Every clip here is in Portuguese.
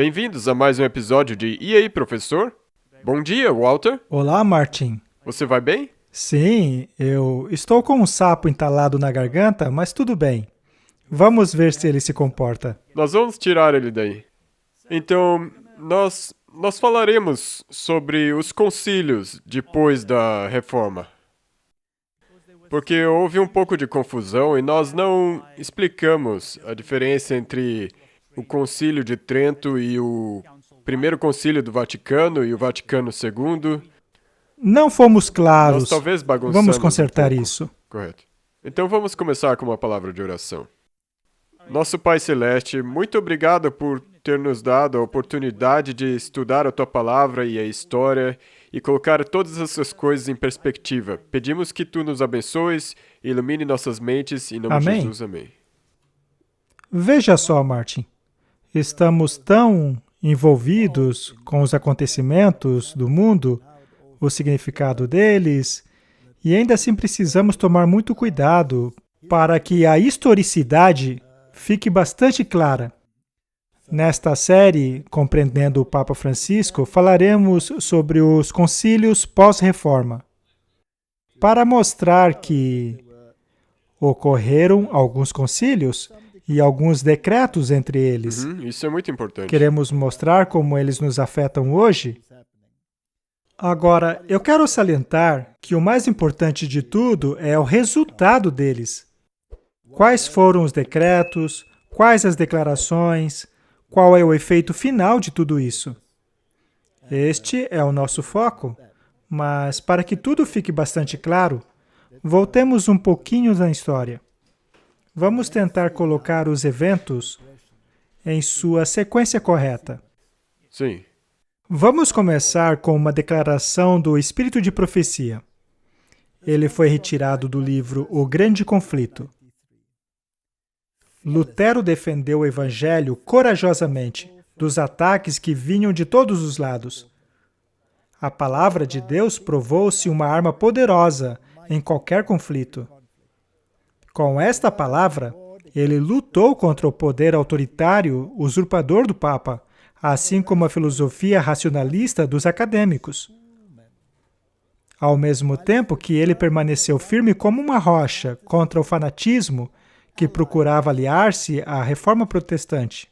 Bem-vindos a mais um episódio de E aí, professor? Bom dia, Walter. Olá, Martin. Você vai bem? Sim, eu estou com um sapo entalado na garganta, mas tudo bem. Vamos ver se ele se comporta. Nós vamos tirar ele daí. Então, nós falaremos sobre os concílios depois da reforma. Porque houve um pouco de confusão e nós não explicamos a diferença entre o Concílio de Trento e o Primeiro Concílio do Vaticano e o Vaticano II. Não fomos Nós claros. talvez bagunçamos Vamos consertar um pouco. isso. Correto. Então vamos começar com uma palavra de oração. Nosso Pai Celeste, muito obrigado por ter nos dado a oportunidade de estudar a Tua Palavra e a história e colocar todas essas coisas em perspectiva. Pedimos que Tu nos abençoes e ilumine nossas mentes. Em nome de Amém. Jesus, amém. Veja só, Martin. Estamos tão envolvidos com os acontecimentos do mundo, o significado deles, e ainda assim precisamos tomar muito cuidado para que a historicidade fique bastante clara. Nesta série, Compreendendo o Papa Francisco, falaremos sobre os concílios pós-reforma, para mostrar que ocorreram alguns concílios e alguns decretos entre eles. Isso é muito importante. Queremos mostrar como eles nos afetam hoje. Agora, eu quero salientar que o mais importante de tudo é o resultado deles. Quais foram os decretos, quais as declarações, qual é o efeito final de tudo isso? Este é o nosso foco, mas para que tudo fique bastante claro, voltemos um pouquinho na história. Vamos tentar colocar os eventos em sua sequência correta. Sim. Vamos começar com uma declaração do Espírito de Profecia. Ele foi retirado do livro O Grande Conflito. Lutero defendeu o Evangelho corajosamente dos ataques que vinham de todos os lados. A palavra de Deus provou-se uma arma poderosa em qualquer conflito. Com esta palavra, ele lutou contra o poder autoritário usurpador do Papa, assim como a filosofia racionalista dos acadêmicos. Ao mesmo tempo que ele permaneceu firme como uma rocha contra o fanatismo que procurava aliar-se à Reforma Protestante.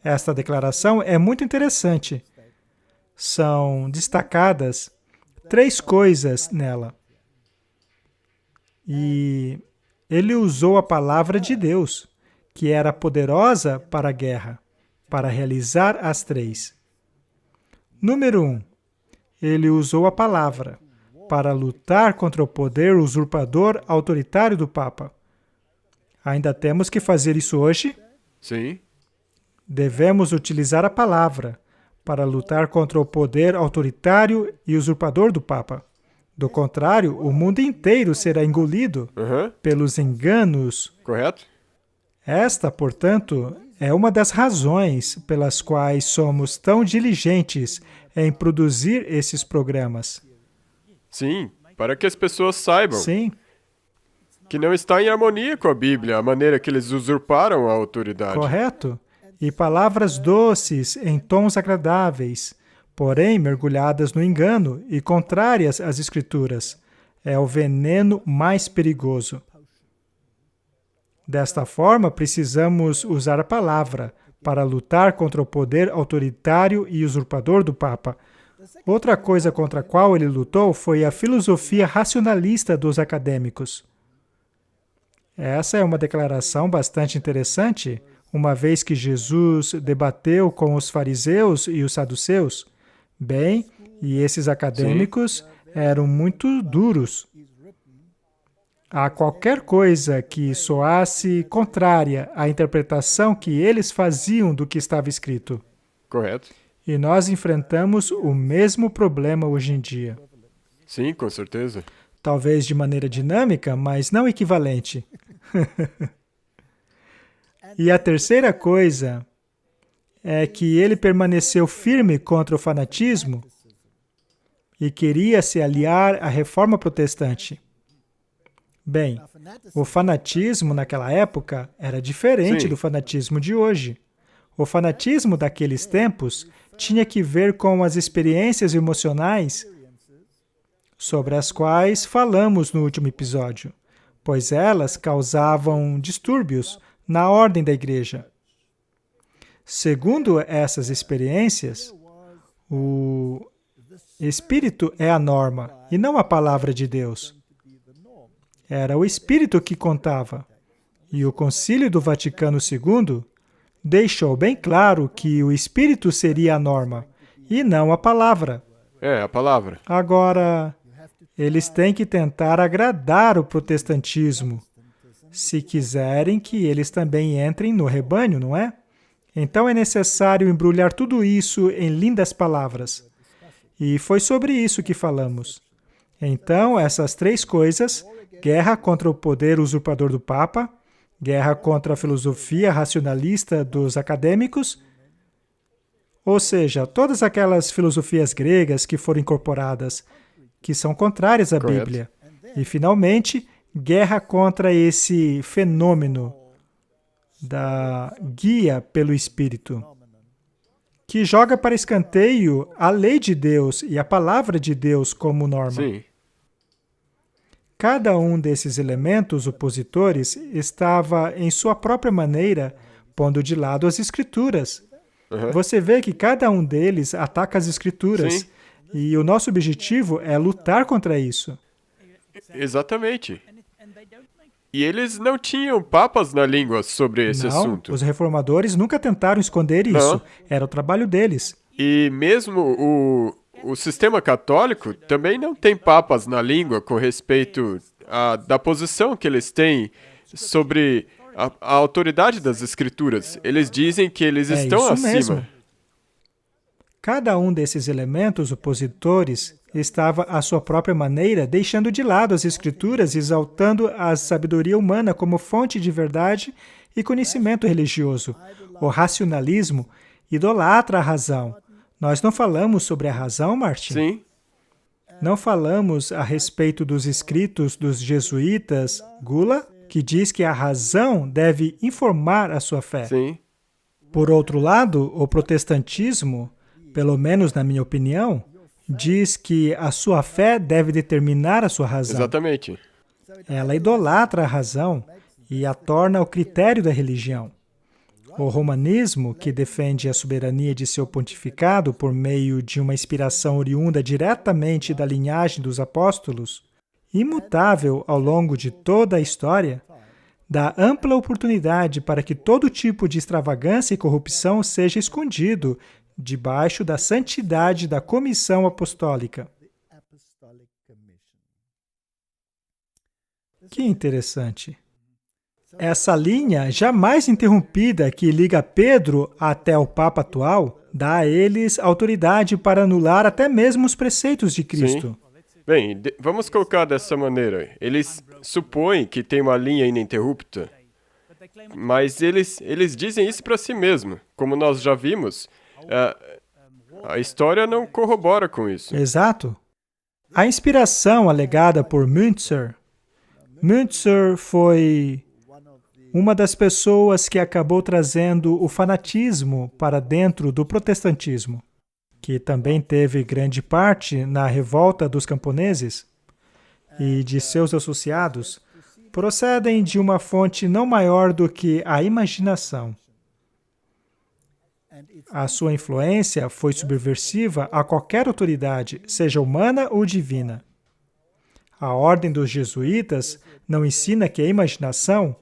Esta declaração é muito interessante. São destacadas 3 coisas nela. E ele usou a palavra de Deus, que era poderosa para a guerra, para realizar as 3. Número 1. Ele usou a palavra para lutar contra o poder usurpador autoritário do Papa. Ainda temos que fazer isso hoje? Sim. Devemos utilizar a palavra para lutar contra o poder autoritário e usurpador do Papa. Do contrário, o mundo inteiro será engolido pelos enganos. Correto? Esta, portanto, é uma das razões pelas quais somos tão diligentes em produzir esses programas. Sim, para que as pessoas saibam Sim, que não está em harmonia com a Bíblia, a maneira que eles usurparam a autoridade. correto? E palavras doces em tons agradáveis, porém mergulhadas no engano e contrárias às Escrituras, é o veneno mais perigoso. Desta forma, precisamos usar a palavra para lutar contra o poder autoritário e usurpador do Papa. Outra coisa contra a qual ele lutou foi a filosofia racionalista dos acadêmicos. Essa é uma declaração bastante interessante, uma vez que Jesus debateu com os fariseus e os saduceus. Bem, e esses acadêmicos eram muito duros. A qualquer coisa que soasse contrária à interpretação que eles faziam do que estava escrito. Correto? E nós enfrentamos o mesmo problema hoje em dia. Sim, com certeza. Talvez de maneira dinâmica, mas não equivalente. E a terceira coisa é que ele permaneceu firme contra o fanatismo e queria se aliar à Reforma Protestante. Bem, o fanatismo naquela época era diferente Sim. do fanatismo de hoje. O fanatismo daqueles tempos tinha que ver com as experiências emocionais sobre as quais falamos no último episódio, pois elas causavam distúrbios na ordem da igreja. Segundo essas experiências, o Espírito é a norma e não a palavra de Deus. Era o Espírito que contava. E o Concílio do Vaticano II deixou bem claro que o Espírito seria a norma e não a palavra. É, a palavra. Agora, eles têm que tentar agradar o protestantismo, se quiserem que eles também entrem no rebanho, não é? Então é necessário embrulhar tudo isso em lindas palavras. E foi sobre isso que falamos. Então, essas três coisas, guerra contra o poder usurpador do Papa, guerra contra a filosofia racionalista dos acadêmicos, ou seja, todas aquelas filosofias gregas que foram incorporadas, que são contrárias à Correto. Bíblia. E, finalmente, guerra contra esse fenômeno da guia pelo Espírito, que joga para escanteio a lei de Deus e a palavra de Deus como norma. Sim. Cada um desses elementos opositores estava, em sua própria maneira, pondo de lado as Escrituras. Uhum. Você vê que cada um deles ataca as Escrituras. Sim. E o nosso objetivo é lutar contra isso. Exatamente. E eles não tinham papas na língua sobre esse Não, assunto. os reformadores nunca tentaram esconder isso. Não. Era o trabalho deles. E mesmo o sistema católico também não tem papas na língua com respeito da posição que eles têm sobre a autoridade das escrituras. Eles dizem que eles É estão isso acima. mesmo. Cada um desses elementos opositores estava, à sua própria maneira, deixando de lado as Escrituras, exaltando a sabedoria humana como fonte de verdade e conhecimento religioso. O racionalismo idolatra a razão. Nós não falamos sobre a razão, Martin? Sim, Não falamos a respeito dos escritos dos jesuítas, Gula, que diz que a razão deve informar a sua fé. sim, Por outro lado, o protestantismo, pelo menos na minha opinião, diz que a sua fé deve determinar a sua razão. exatamente. Ela idolatra a razão e a torna o critério da religião. O romanismo, que defende a soberania de seu pontificado por meio de uma inspiração oriunda diretamente da linhagem dos apóstolos, imutável ao longo de toda a história, dá ampla oportunidade para que todo tipo de extravagância e corrupção seja escondido debaixo da santidade da comissão apostólica. Que interessante. Essa linha jamais interrompida que liga Pedro até o Papa atual dá a eles autoridade para anular até mesmo os preceitos de Cristo. Bem, vamos colocar dessa maneira. Eles supõem que tem uma linha ininterrupta, mas eles dizem isso para si mesmo. Como nós já vimos, a história não corrobora com isso. Exato. A inspiração alegada por Müntzer foi uma das pessoas que acabou trazendo o fanatismo para dentro do protestantismo, que também teve grande parte na revolta dos camponeses e de seus associados, procedem de uma fonte não maior do que a imaginação. A sua influência foi subversiva a qualquer autoridade, seja humana ou divina. A ordem dos jesuítas não ensina que a imaginação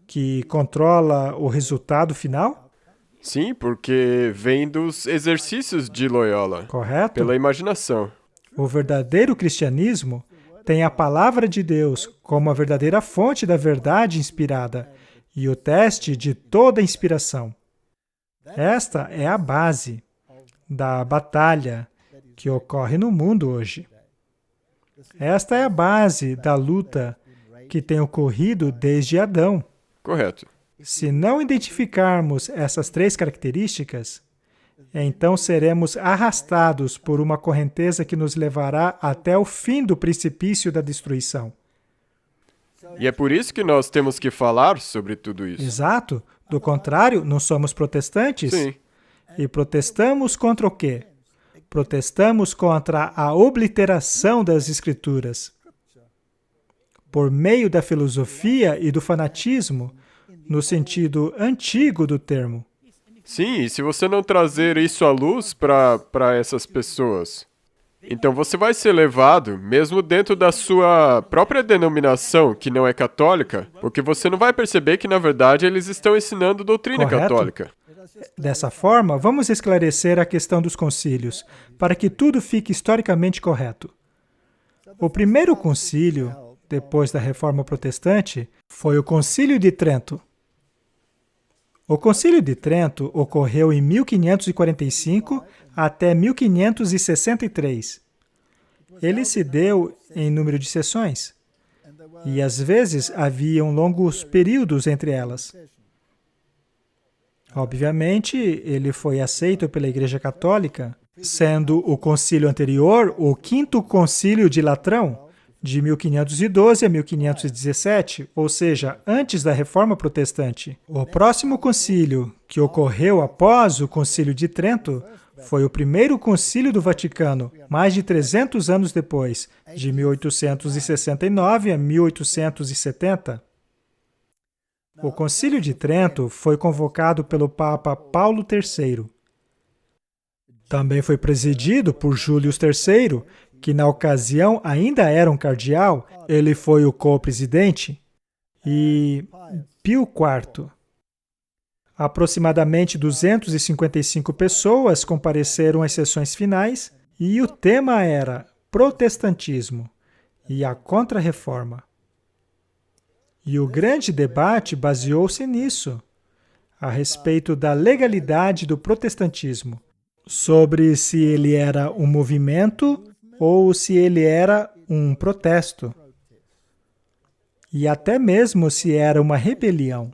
que controla o resultado final? Sim, porque vem dos exercícios de Loyola, Correto? pela imaginação. O verdadeiro cristianismo tem a palavra de Deus como a verdadeira fonte da verdade inspirada e o teste de toda inspiração. Esta é a base da batalha que ocorre no mundo hoje. Esta é a base da luta que tem ocorrido desde Adão. Correto. Se não identificarmos essas três características, então seremos arrastados por uma correnteza que nos levará até o fim do precipício da destruição. E é por isso que nós temos que falar sobre tudo isso. Exato, Do contrário, não somos protestantes? Sim. E protestamos contra o quê? Protestamos contra a obliteração das Escrituras. Por meio da filosofia e do fanatismo, no sentido antigo do termo. Sim, e se você não trazer isso à luz para essas pessoas, então você vai ser levado, mesmo dentro da sua própria denominação, que não é católica, porque você não vai perceber que, na verdade, eles estão ensinando doutrina Correto. católica. Dessa forma, vamos esclarecer a questão dos concílios, para que tudo fique historicamente correto. O primeiro concílio, depois da Reforma Protestante, foi o Concílio de Trento. O Concílio de Trento ocorreu em 1545 até 1563. Ele se deu em número de sessões, e às vezes haviam longos períodos entre elas. Obviamente, ele foi aceito pela Igreja Católica, sendo o concílio anterior o Quinto Concílio de Latrão, de 1512 a 1517, ou seja, antes da Reforma Protestante. O próximo concílio, que ocorreu após o Concílio de Trento, foi o primeiro concílio do Vaticano, mais de 300 anos depois, de 1869 a 1870. O Concílio de Trento foi convocado pelo Papa Paulo III. Também foi presidido por Júlio III, que na ocasião ainda era um cardeal, ele foi o co-presidente, e Pio IV. Aproximadamente 255 pessoas compareceram às sessões finais e o tema era Protestantismo e a Contra-Reforma. E o grande debate baseou-se nisso, a respeito da legalidade do protestantismo, sobre se ele era um movimento ou se ele era um protesto, e até mesmo se era uma rebelião.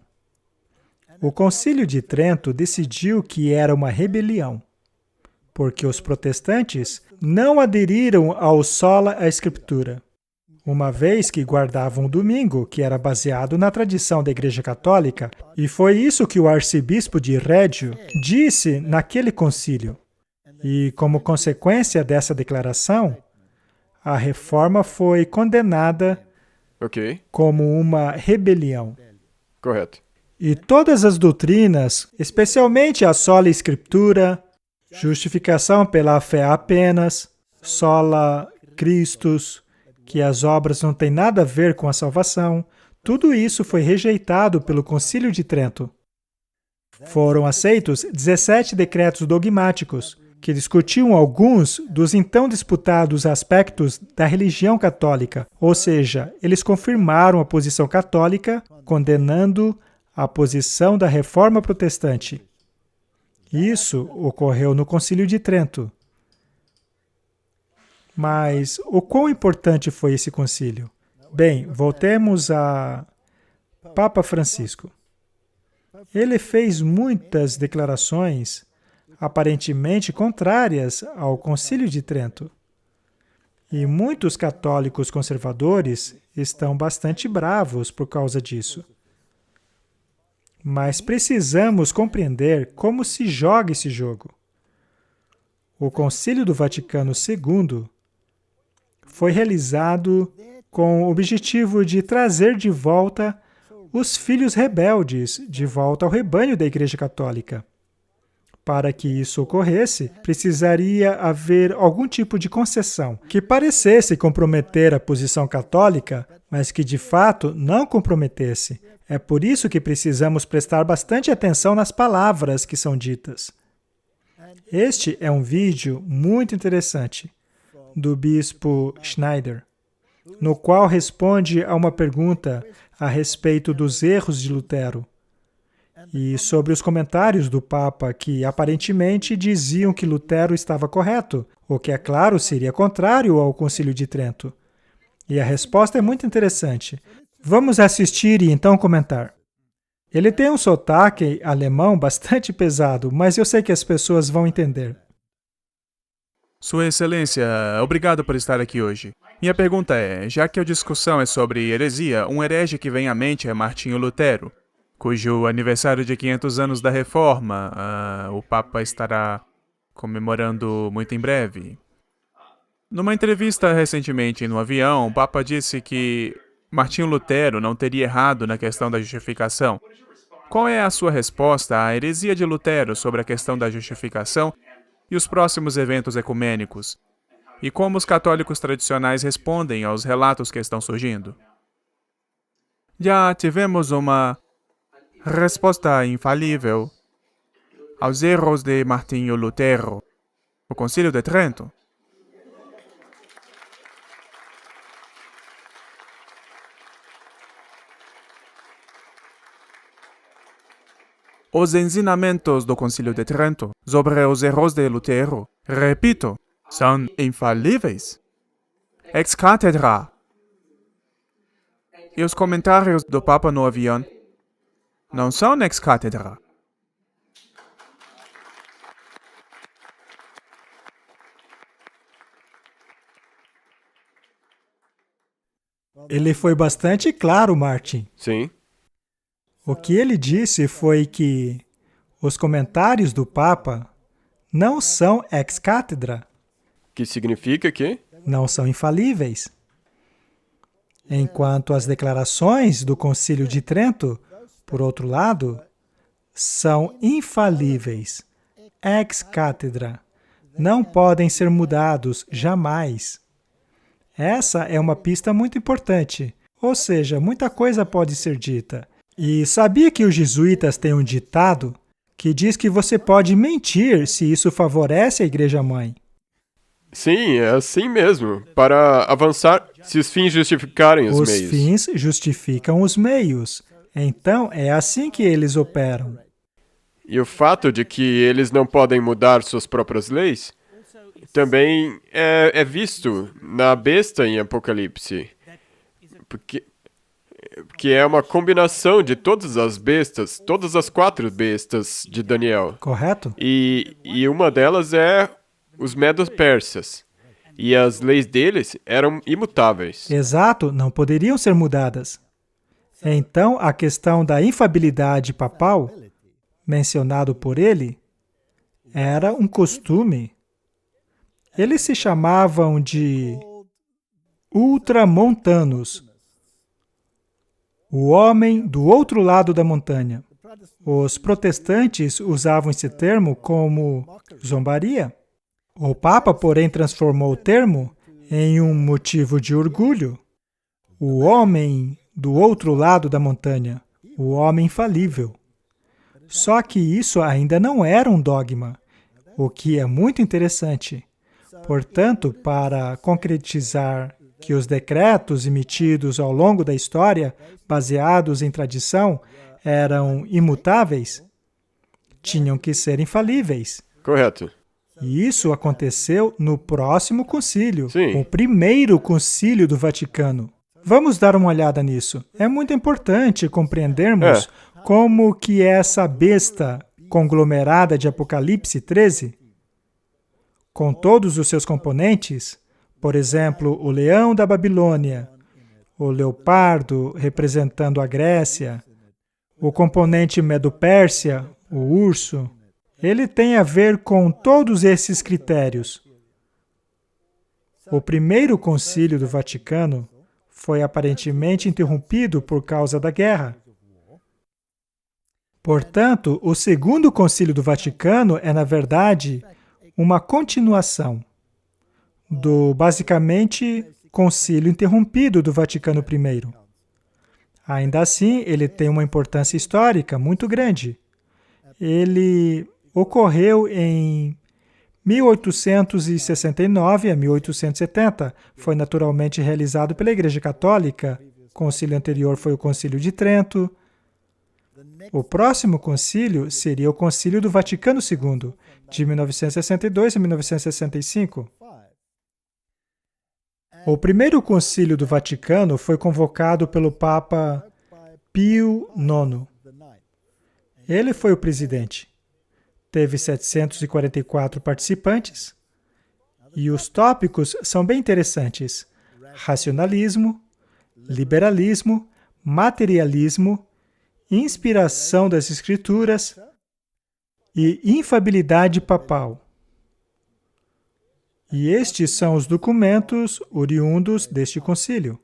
O Concílio de Trento decidiu que era uma rebelião, porque os protestantes não aderiram ao sola Escritura, uma vez que guardavam o domingo, que era baseado na tradição da Igreja Católica, e foi isso que o arcebispo de Reggio disse naquele concílio. E, como consequência dessa declaração, a reforma foi condenada como uma rebelião. Correto. E todas as doutrinas, especialmente a sola Escritura, justificação pela fé apenas, sola Christus, que as obras não têm nada a ver com a salvação, tudo isso foi rejeitado pelo Concílio de Trento. Foram aceitos 17 decretos dogmáticos, que discutiam alguns dos então disputados aspectos da religião católica, ou seja, eles confirmaram a posição católica, condenando a posição da Reforma Protestante. Isso ocorreu no Concílio de Trento. Mas o quão importante foi esse concílio? Bem, voltemos a Papa Francisco. Ele fez muitas declarações aparentemente contrárias ao Concílio de Trento. E muitos católicos conservadores estão bastante bravos por causa disso. Mas precisamos compreender como se joga esse jogo. O Concílio do Vaticano II foi realizado com o objetivo de trazer de volta os filhos rebeldes de volta ao rebanho da Igreja Católica. Para que isso ocorresse, precisaria haver algum tipo de concessão que parecesse comprometer a posição católica, mas que de fato não comprometesse. É por isso que precisamos prestar bastante atenção nas palavras que são ditas. Este é um vídeo muito interessante do bispo Schneider, no qual responde a uma pergunta a respeito dos erros de Lutero e sobre os comentários do Papa que aparentemente diziam que Lutero estava correto, o que, é claro, seria contrário ao Concílio de Trento. E a resposta é muito interessante. Vamos assistir e então comentar. Ele tem um sotaque alemão bastante pesado, mas eu sei que as pessoas vão entender. Sua Excelência, obrigado por estar aqui hoje. Minha pergunta é, já que a discussão é sobre heresia, um herege que vem à mente é Martinho Lutero. cujo aniversário de 500 anos da Reforma o Papa estará comemorando muito em breve. Numa entrevista recentemente no avião, o Papa disse que Martinho Lutero não teria errado na questão da justificação. Qual é a sua resposta à heresia de Lutero sobre a questão da justificação e os próximos eventos ecumênicos? E como os católicos tradicionais respondem aos relatos que estão surgindo? Já tivemos uma resposta infalível aos erros de Martinho Lutero, o Concílio de Trento. Os ensinamentos do Concílio de Trento sobre os erros de Lutero, repito, são infalíveis. Ex cátedra. E os comentários do Papa no avião não são ex cátedra. Ele foi bastante claro, Martin. Sim. O que ele disse foi que os comentários do Papa não são ex cátedra, Que significa que? não são infalíveis. Enquanto as declarações do Concílio de Trento, por outro lado, são infalíveis, ex cátedra, não podem ser mudados jamais. Essa é uma pista muito importante, ou seja, muita coisa pode ser dita. E sabia que os jesuítas têm um ditado que diz que você pode mentir se isso favorece a Igreja-mãe? Sim, é assim mesmo. Para avançar, se os fins justificarem os meios. Os fins justificam os meios. Então, é assim que eles operam. E o fato de que eles não podem mudar suas próprias leis também é visto na besta em Apocalipse. Porque é uma combinação de todas as bestas, todas as 4 bestas de Daniel. Correto? E uma delas é os medo-persas. E as leis deles eram imutáveis. Exato, não poderiam ser mudadas. Então, a questão da infabilidade papal, mencionado por ele, era um costume. Eles se chamavam de ultramontanos, o homem do outro lado da montanha. Os protestantes usavam esse termo como zombaria. O Papa, porém, transformou o termo em um motivo de orgulho. O homem do outro lado da montanha, o homem infalível. Só que isso ainda não era um dogma, o que é muito interessante. Portanto, para concretizar que os decretos emitidos ao longo da história, baseados em tradição, eram imutáveis, tinham que ser infalíveis. Correto. E isso aconteceu no próximo concílio, Sim. o primeiro concílio do Vaticano. Vamos dar uma olhada nisso. É muito importante compreendermos como que essa besta conglomerada de Apocalipse 13, com todos os seus componentes, por exemplo, o leão da Babilônia, o leopardo representando a Grécia, o componente Medo-Pérsia, o urso, ele tem a ver com todos esses critérios. O primeiro concílio do Vaticano foi aparentemente interrompido por causa da guerra. Portanto, o segundo concílio do Vaticano é, na verdade, uma continuação do, basicamente, concílio interrompido do Vaticano I. Ainda assim, ele tem uma importância histórica muito grande. Ele ocorreu em 1869 a 1870. Foi naturalmente realizado pela Igreja Católica. O concílio anterior foi o Concílio de Trento. O próximo concílio seria o Concílio do Vaticano II, de 1962 a 1965. O primeiro concílio do Vaticano foi convocado pelo Papa Pio IX. Ele foi o presidente. Teve 744 participantes. E os tópicos são bem interessantes: racionalismo, liberalismo, materialismo inspiração das Escrituras e infalibilidade papal. E estes são os documentos oriundos deste concílio.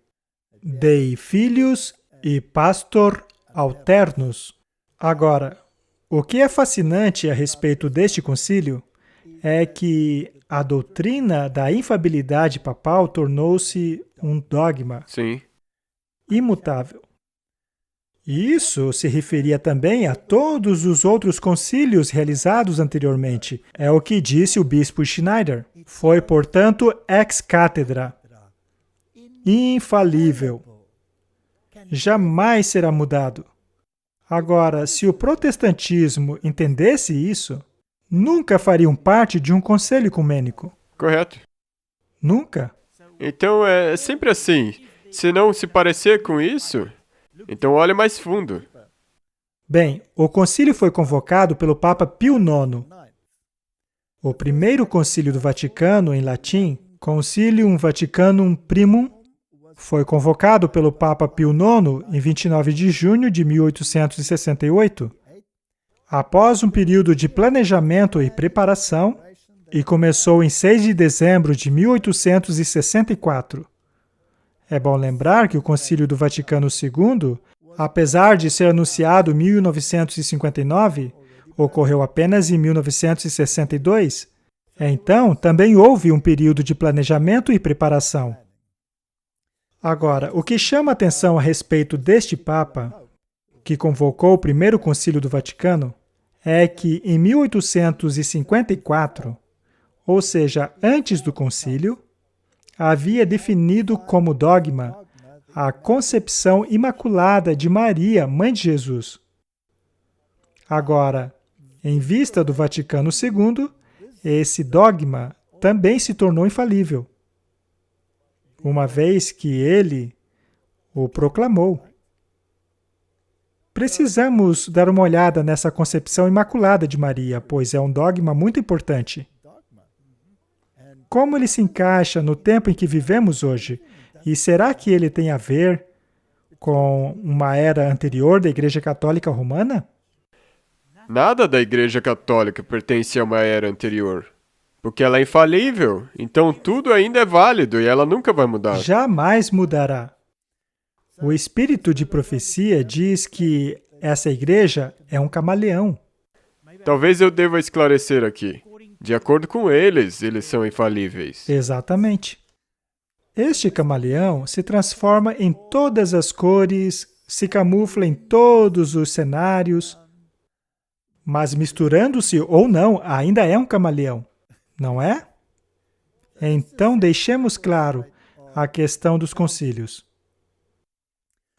Dei Filius e Pastor Alternus. Agora, o que é fascinante a respeito deste concílio é que a doutrina da infalibilidade papal tornou-se um dogma Sim. imutável. Isso se referia também a todos os outros concílios realizados anteriormente. É o que disse o bispo Schneider. Foi, portanto, ex cátedra, infalível. Jamais será mudado. Agora, se o protestantismo entendesse isso, nunca fariam parte de um conselho ecumênico. Correto. Nunca. Então é sempre assim. Se não se parecer com isso, então olhe mais fundo. Bem, o concílio foi convocado pelo Papa Pio IX. O primeiro concílio do Vaticano, em latim, Concilium Vaticanum Primum, foi convocado pelo Papa Pio IX em 29 de junho de 1868, após um período de planejamento e preparação, e começou em 6 de dezembro de 1864. É bom lembrar que o Concílio do Vaticano II, apesar de ser anunciado em 1959, ocorreu apenas em 1962. Então, também houve um período de planejamento e preparação. Agora, o que chama atenção a respeito deste Papa, que convocou o primeiro Concílio do Vaticano, é que em 1854, ou seja, antes do concílio, havia definido como dogma a concepção imaculada de Maria, mãe de Jesus. Agora, em vista do Vaticano II, esse dogma também se tornou infalível, uma vez que ele o proclamou. Precisamos dar uma olhada nessa concepção imaculada de Maria, pois é um dogma muito importante. Como ele se encaixa no tempo em que vivemos hoje? E será que ele tem a ver com uma era anterior da Igreja Católica Romana? Nada da Igreja Católica pertence a uma era anterior. Porque ela é infalível, então tudo ainda é válido e ela nunca vai mudar. Jamais mudará. O espírito de profecia diz que essa igreja é um camaleão. Talvez eu deva esclarecer aqui. De acordo com eles são infalíveis. Exatamente. Este camaleão se transforma em todas as cores, se camufla em todos os cenários, mas misturando-se ou não, ainda é um camaleão, não é? Então, deixemos claro a questão dos concílios.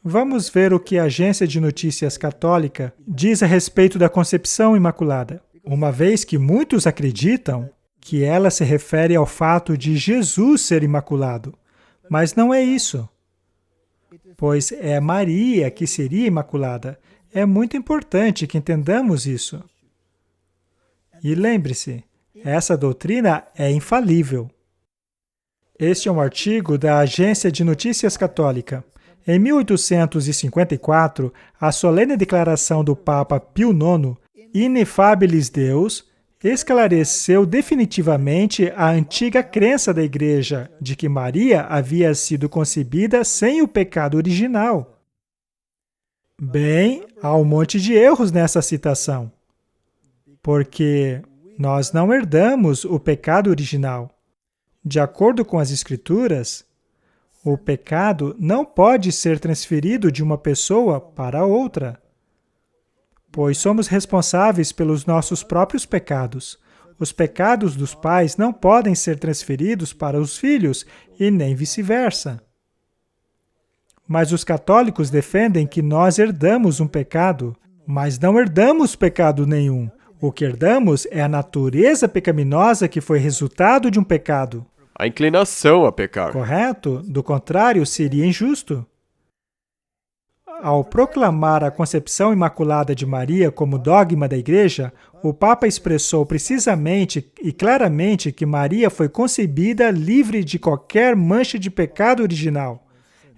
Vamos ver o que a Agência de Notícias Católica diz a respeito da concepção imaculada, uma vez que muitos acreditam que ela se refere ao fato de Jesus ser imaculado. Mas não é isso, pois é Maria que seria imaculada. É muito importante que entendamos isso. E lembre-se, essa doutrina é infalível. Este é um artigo da Agência de Notícias Católica. Em 1854, a solene declaração do Papa Pio IX, Ineffabilis Deus, esclareceu definitivamente a antiga crença da Igreja de que Maria havia sido concebida sem o pecado original. Bem, há um monte de erros nessa citação, porque nós não herdamos o pecado original. De acordo com as Escrituras, o pecado não pode ser transferido de uma pessoa para outra, pois somos responsáveis pelos nossos próprios pecados. Os pecados dos pais não podem ser transferidos para os filhos e nem vice-versa. Mas os católicos defendem que nós herdamos um pecado, mas não herdamos pecado nenhum. O que herdamos é a natureza pecaminosa que foi resultado de um pecado. A inclinação a pecar. Correto? Do contrário, seria injusto. Ao proclamar a concepção imaculada de Maria como dogma da Igreja, o Papa expressou precisamente e claramente que Maria foi concebida livre de qualquer mancha de pecado original.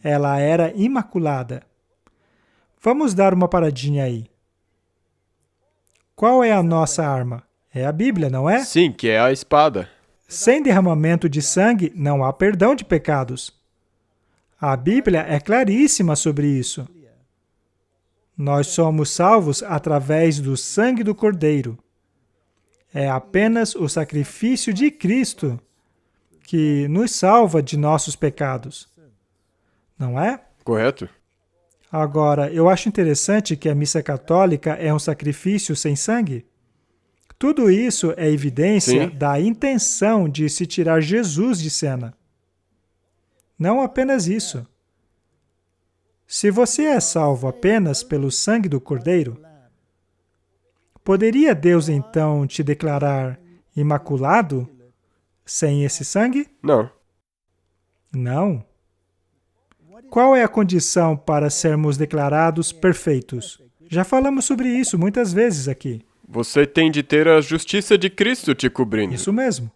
Ela era imaculada. Vamos dar uma paradinha aí. Qual é a nossa arma? É a Bíblia, não é? Sim, que é a espada. Sem derramamento de sangue, não há perdão de pecados. A Bíblia é claríssima sobre isso. Nós somos salvos através do sangue do Cordeiro. É apenas o sacrifício de Cristo que nos salva de nossos pecados. Não é? Correto? Agora, eu acho interessante que a missa católica é um sacrifício sem sangue. Tudo isso é evidência Sim. da intenção de se tirar Jesus de cena. Não apenas isso. Se você é salvo apenas pelo sangue do Cordeiro, poderia Deus então te declarar imaculado sem esse sangue? Não. Não. Qual é a condição para sermos declarados perfeitos? Já falamos sobre isso muitas vezes aqui. Você tem de ter a justiça de Cristo te cobrindo. Isso mesmo.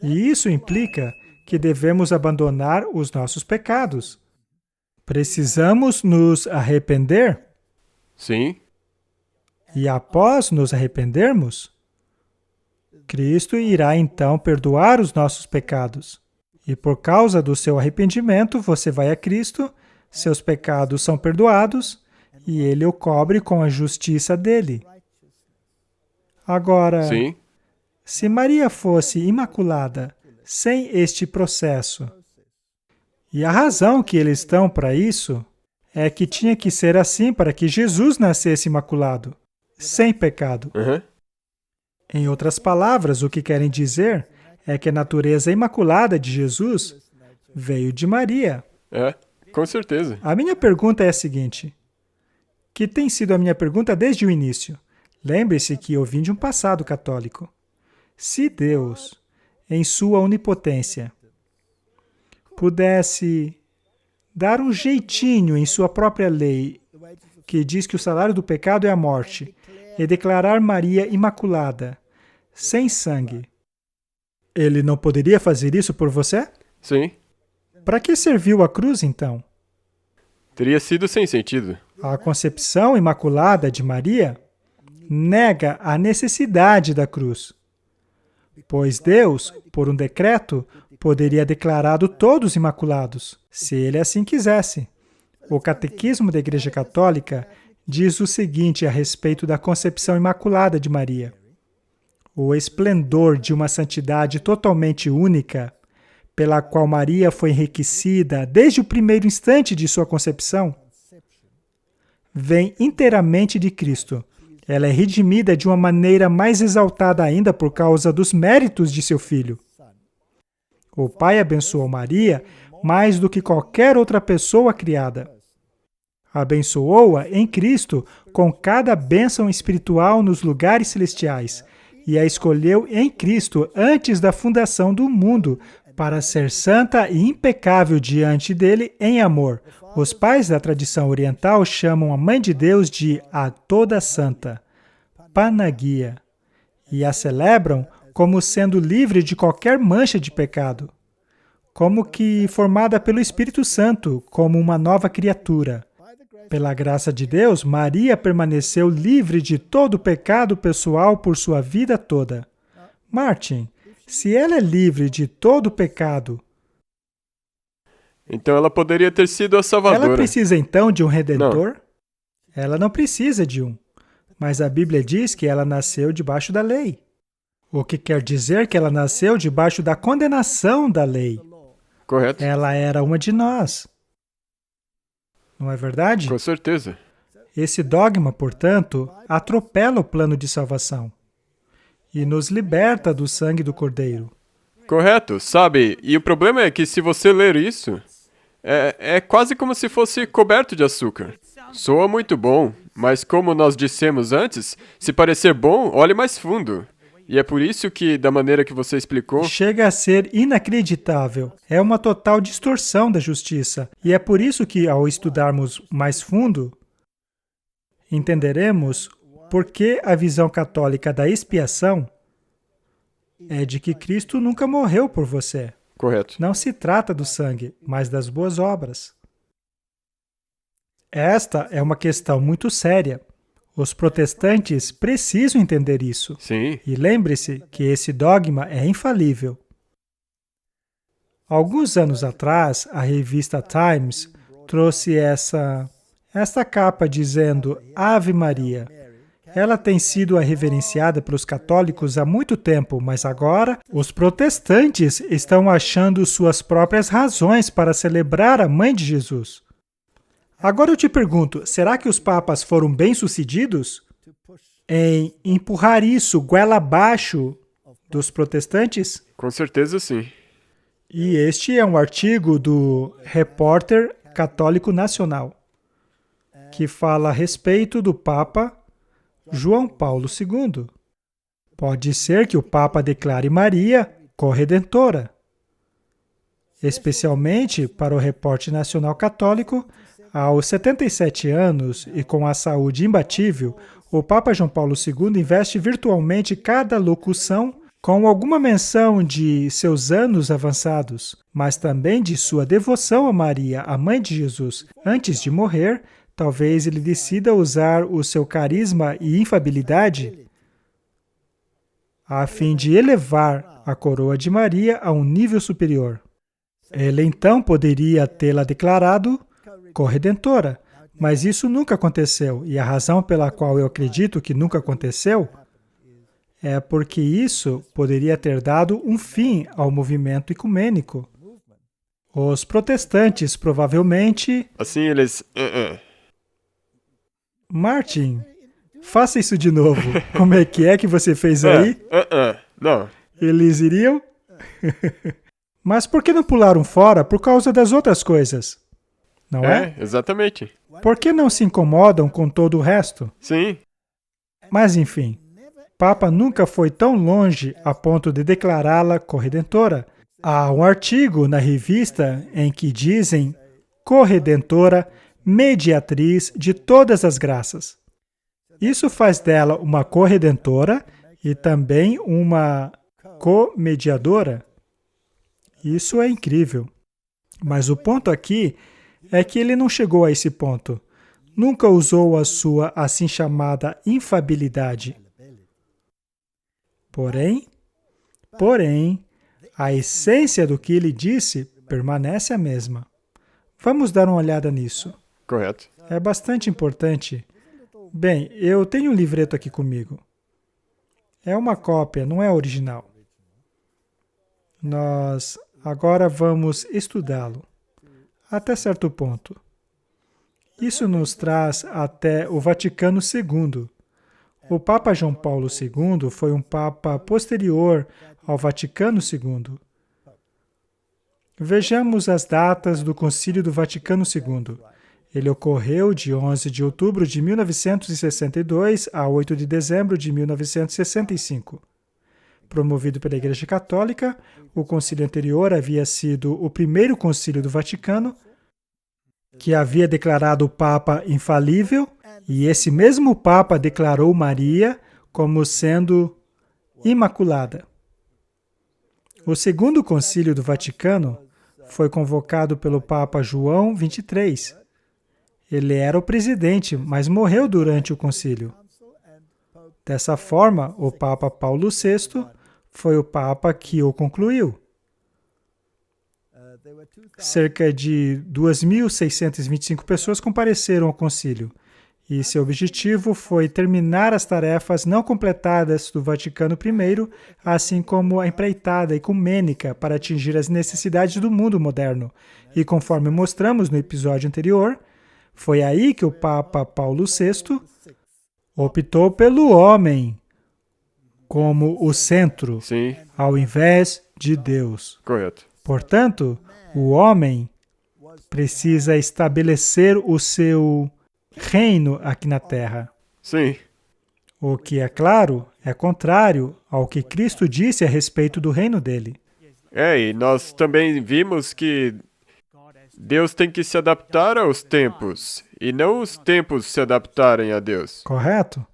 E isso implica que devemos abandonar os nossos pecados. Precisamos nos arrepender Sim. e, após nos arrependermos, Cristo irá então perdoar os nossos pecados. E por causa do seu arrependimento, você vai a Cristo, seus pecados são perdoados e Ele o cobre com a justiça dele. Agora, Sim. se Maria fosse imaculada sem este processo, e a razão que eles dão para isso é que tinha que ser assim para que Jesus nascesse imaculado, sem pecado. Uhum. Em outras palavras, o que querem dizer é que a natureza imaculada de Jesus veio de Maria. É, com certeza. A minha pergunta é a seguinte, que tem sido a minha pergunta desde o início. Lembre-se que eu vim de um passado católico. Se Deus, em sua onipotência, pudesse dar um jeitinho em sua própria lei, que diz que o salário do pecado é a morte, e declarar Maria imaculada, sem sangue, Ele não poderia fazer isso por você? Sim. Para que serviu a cruz, então? Teria sido sem sentido. A concepção imaculada de Maria nega a necessidade da cruz, pois Deus, por um decreto, poderia declarado todos imaculados, se Ele assim quisesse. O Catequismo da Igreja Católica diz o seguinte a respeito da concepção imaculada de Maria. O esplendor de uma santidade totalmente única, pela qual Maria foi enriquecida desde o primeiro instante de sua concepção, vem inteiramente de Cristo. Ela é redimida de uma maneira mais exaltada ainda por causa dos méritos de seu Filho. O Pai abençoou Maria mais do que qualquer outra pessoa criada. Abençoou-a em Cristo com cada bênção espiritual nos lugares celestiais e a escolheu em Cristo antes da fundação do mundo para ser santa e impecável diante dele em amor. Os pais da tradição oriental chamam a Mãe de Deus de a Toda Santa, Panagia, e a celebram como sendo livre de qualquer mancha de pecado, como que formada pelo Espírito Santo, como uma nova criatura. Pela graça de Deus, Maria permaneceu livre de todo pecado pessoal por sua vida toda. Martin, se ela é livre de todo pecado, Então ela poderia ter sido a salvadora. ela precisa então de um redentor? Ela não precisa de um. Mas a Bíblia diz que ela nasceu debaixo da lei. O que quer dizer que ela nasceu debaixo da condenação da lei. Correto? Ela era uma de nós. Não é verdade? Com certeza. Esse dogma, portanto, atropela o plano de salvação e nos liberta do sangue do Cordeiro. Correto, sabe? E o problema é que se você ler isso, é quase como se fosse coberto de açúcar. Soa muito bom, mas como nós dissemos antes, se parecer bom, olhe mais fundo. E é por isso que, da maneira que você explicou, Chega a ser inacreditável. É uma total distorção da justiça. E é por isso que, ao estudarmos mais fundo, entenderemos por que a visão católica da expiação é de que Cristo nunca morreu por você. correto. Não se trata do sangue, mas das boas obras. Esta é uma questão muito séria. Os protestantes precisam entender isso. Sim, E lembre-se que esse dogma é infalível. Alguns anos atrás, a revista Times trouxe esta capa dizendo Ave Maria. Ela tem sido reverenciada pelos católicos há muito tempo, mas agora os protestantes estão achando suas próprias razões para celebrar a Mãe de Jesus. Agora eu te pergunto, será que os papas foram bem-sucedidos em empurrar isso goela abaixo dos protestantes? com certeza sim. E este é um artigo do Repórter Católico Nacional, que fala a respeito do Papa João Paulo II. Pode ser que o Papa declare Maria corredentora. Especialmente para o Repórter Nacional Católico, aos 77 anos e com a saúde imbatível, o Papa João Paulo II investe virtualmente cada locução com alguma menção de seus anos avançados, mas também de sua devoção a Maria, a Mãe de Jesus. Antes de morrer, talvez ele decida usar o seu carisma e infabilidade a fim de elevar a coroa de Maria a um nível superior. Ele então poderia tê-la declarado corredentora, mas isso nunca aconteceu, e a razão pela qual eu acredito que nunca aconteceu é porque isso poderia ter dado um fim ao movimento ecumênico. Os protestantes provavelmente... Assim eles... Martin, faça isso de novo. Como é que você fez aí? Não. Eles iriam? Mas por que não pularam fora por causa das outras coisas? Não é? Exatamente. Por que não se incomodam com todo o resto? Sim, Mas enfim, Papa nunca foi tão longe a ponto de declará-la corredentora. Há um artigo na revista em que dizem corredentora, mediatriz de todas as graças. Isso faz dela uma corredentora e também uma comediadora. Isso é incrível. Mas o ponto aqui é que ele não chegou a esse ponto. Nunca usou a sua assim chamada infabilidade. Porém, a essência do que ele disse permanece a mesma. Vamos dar uma olhada nisso. correto. É bastante importante. Bem, eu tenho um livreto aqui comigo. É uma cópia, não é original. Nós agora vamos estudá-lo, até certo ponto. Isso nos traz até o Vaticano II. O Papa João Paulo II foi um Papa posterior ao Vaticano II. Vejamos as datas do Concílio do Vaticano II. Ele ocorreu de 11 de outubro de 1962 a 8 de dezembro de 1965. Promovido pela Igreja Católica, o concílio anterior havia sido o primeiro concílio do Vaticano, que havia declarado o Papa infalível, e esse mesmo Papa declarou Maria como sendo imaculada. O segundo concílio do Vaticano foi convocado pelo Papa João XXIII. Ele era o presidente, mas morreu durante o concílio. Dessa forma, o Papa Paulo VI foi o Papa que o concluiu. Cerca de 2.625 pessoas compareceram ao concílio, e seu objetivo foi terminar as tarefas não completadas do Vaticano I, assim como a empreitada ecumênica para atingir as necessidades do mundo moderno. E conforme mostramos no episódio anterior, foi aí que o Papa Paulo VI optou pelo homem como o centro, Sim, ao invés de Deus. correto. Portanto, o homem precisa estabelecer o seu reino aqui na Terra. Sim, O que, é claro, é contrário ao que Cristo disse a respeito do reino dele. e nós também vimos que Deus tem que se adaptar aos tempos, e não os tempos se adaptarem a Deus. Correto?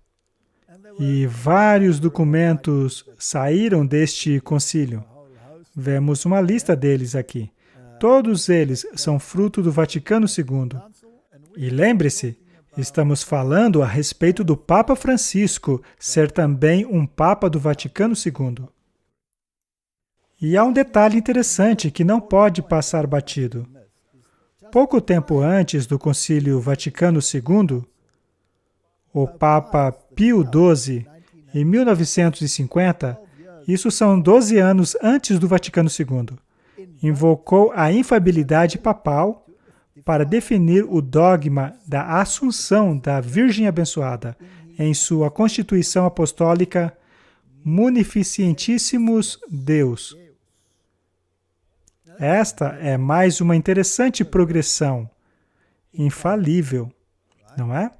E vários documentos saíram deste concílio. Vemos uma lista deles aqui. Todos eles são fruto do Vaticano II. E lembre-se, estamos falando a respeito do Papa Francisco ser também um Papa do Vaticano II. E há um detalhe interessante que não pode passar batido. Pouco tempo antes do Concílio Vaticano II, o Papa Pio XII, em 1950, isso são 12 anos antes do Vaticano II, invocou a infalibilidade papal para definir o dogma da Assunção da Virgem Abençoada em sua Constituição Apostólica Munificentissimus Deus. Esta é mais uma interessante progressão, infalível, não é?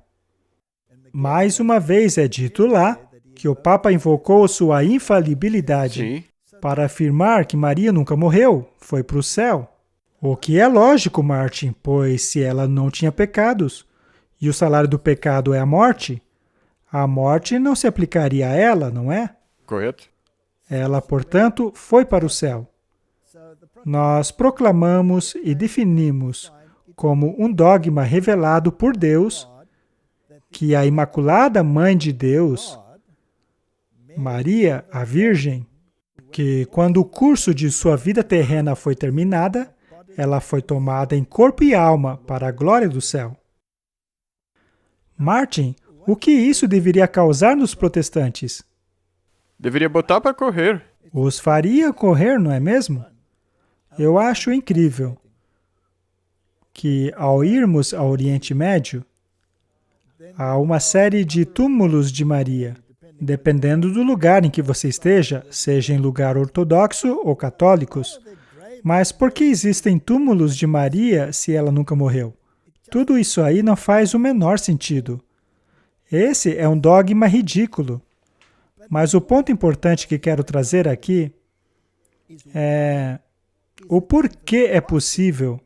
Mais uma vez é dito lá que o Papa invocou sua infalibilidade Sim. para afirmar que Maria nunca morreu, foi para o céu. O que é lógico, Martin, pois se ela não tinha pecados, e o salário do pecado é a morte não se aplicaria a ela, não é? Correto? Ela, portanto, foi para o céu. Nós proclamamos e definimos como um dogma revelado por Deus que a Imaculada Mãe de Deus, Maria, a Virgem, que quando o curso de sua vida terrena foi terminada, ela foi tomada em corpo e alma para a glória do céu. Martin, o que isso deveria causar nos protestantes? Deveria botar para correr. Os faria correr, não é mesmo? Eu acho incrível que, ao irmos ao Oriente Médio, há uma série de túmulos de Maria, dependendo do lugar em que você esteja, seja em lugar ortodoxo ou católicos. Mas por que existem túmulos de Maria se ela nunca morreu? Tudo isso aí não faz o menor sentido. Esse é um dogma ridículo. Mas o ponto importante que quero trazer aqui é o porquê é possível.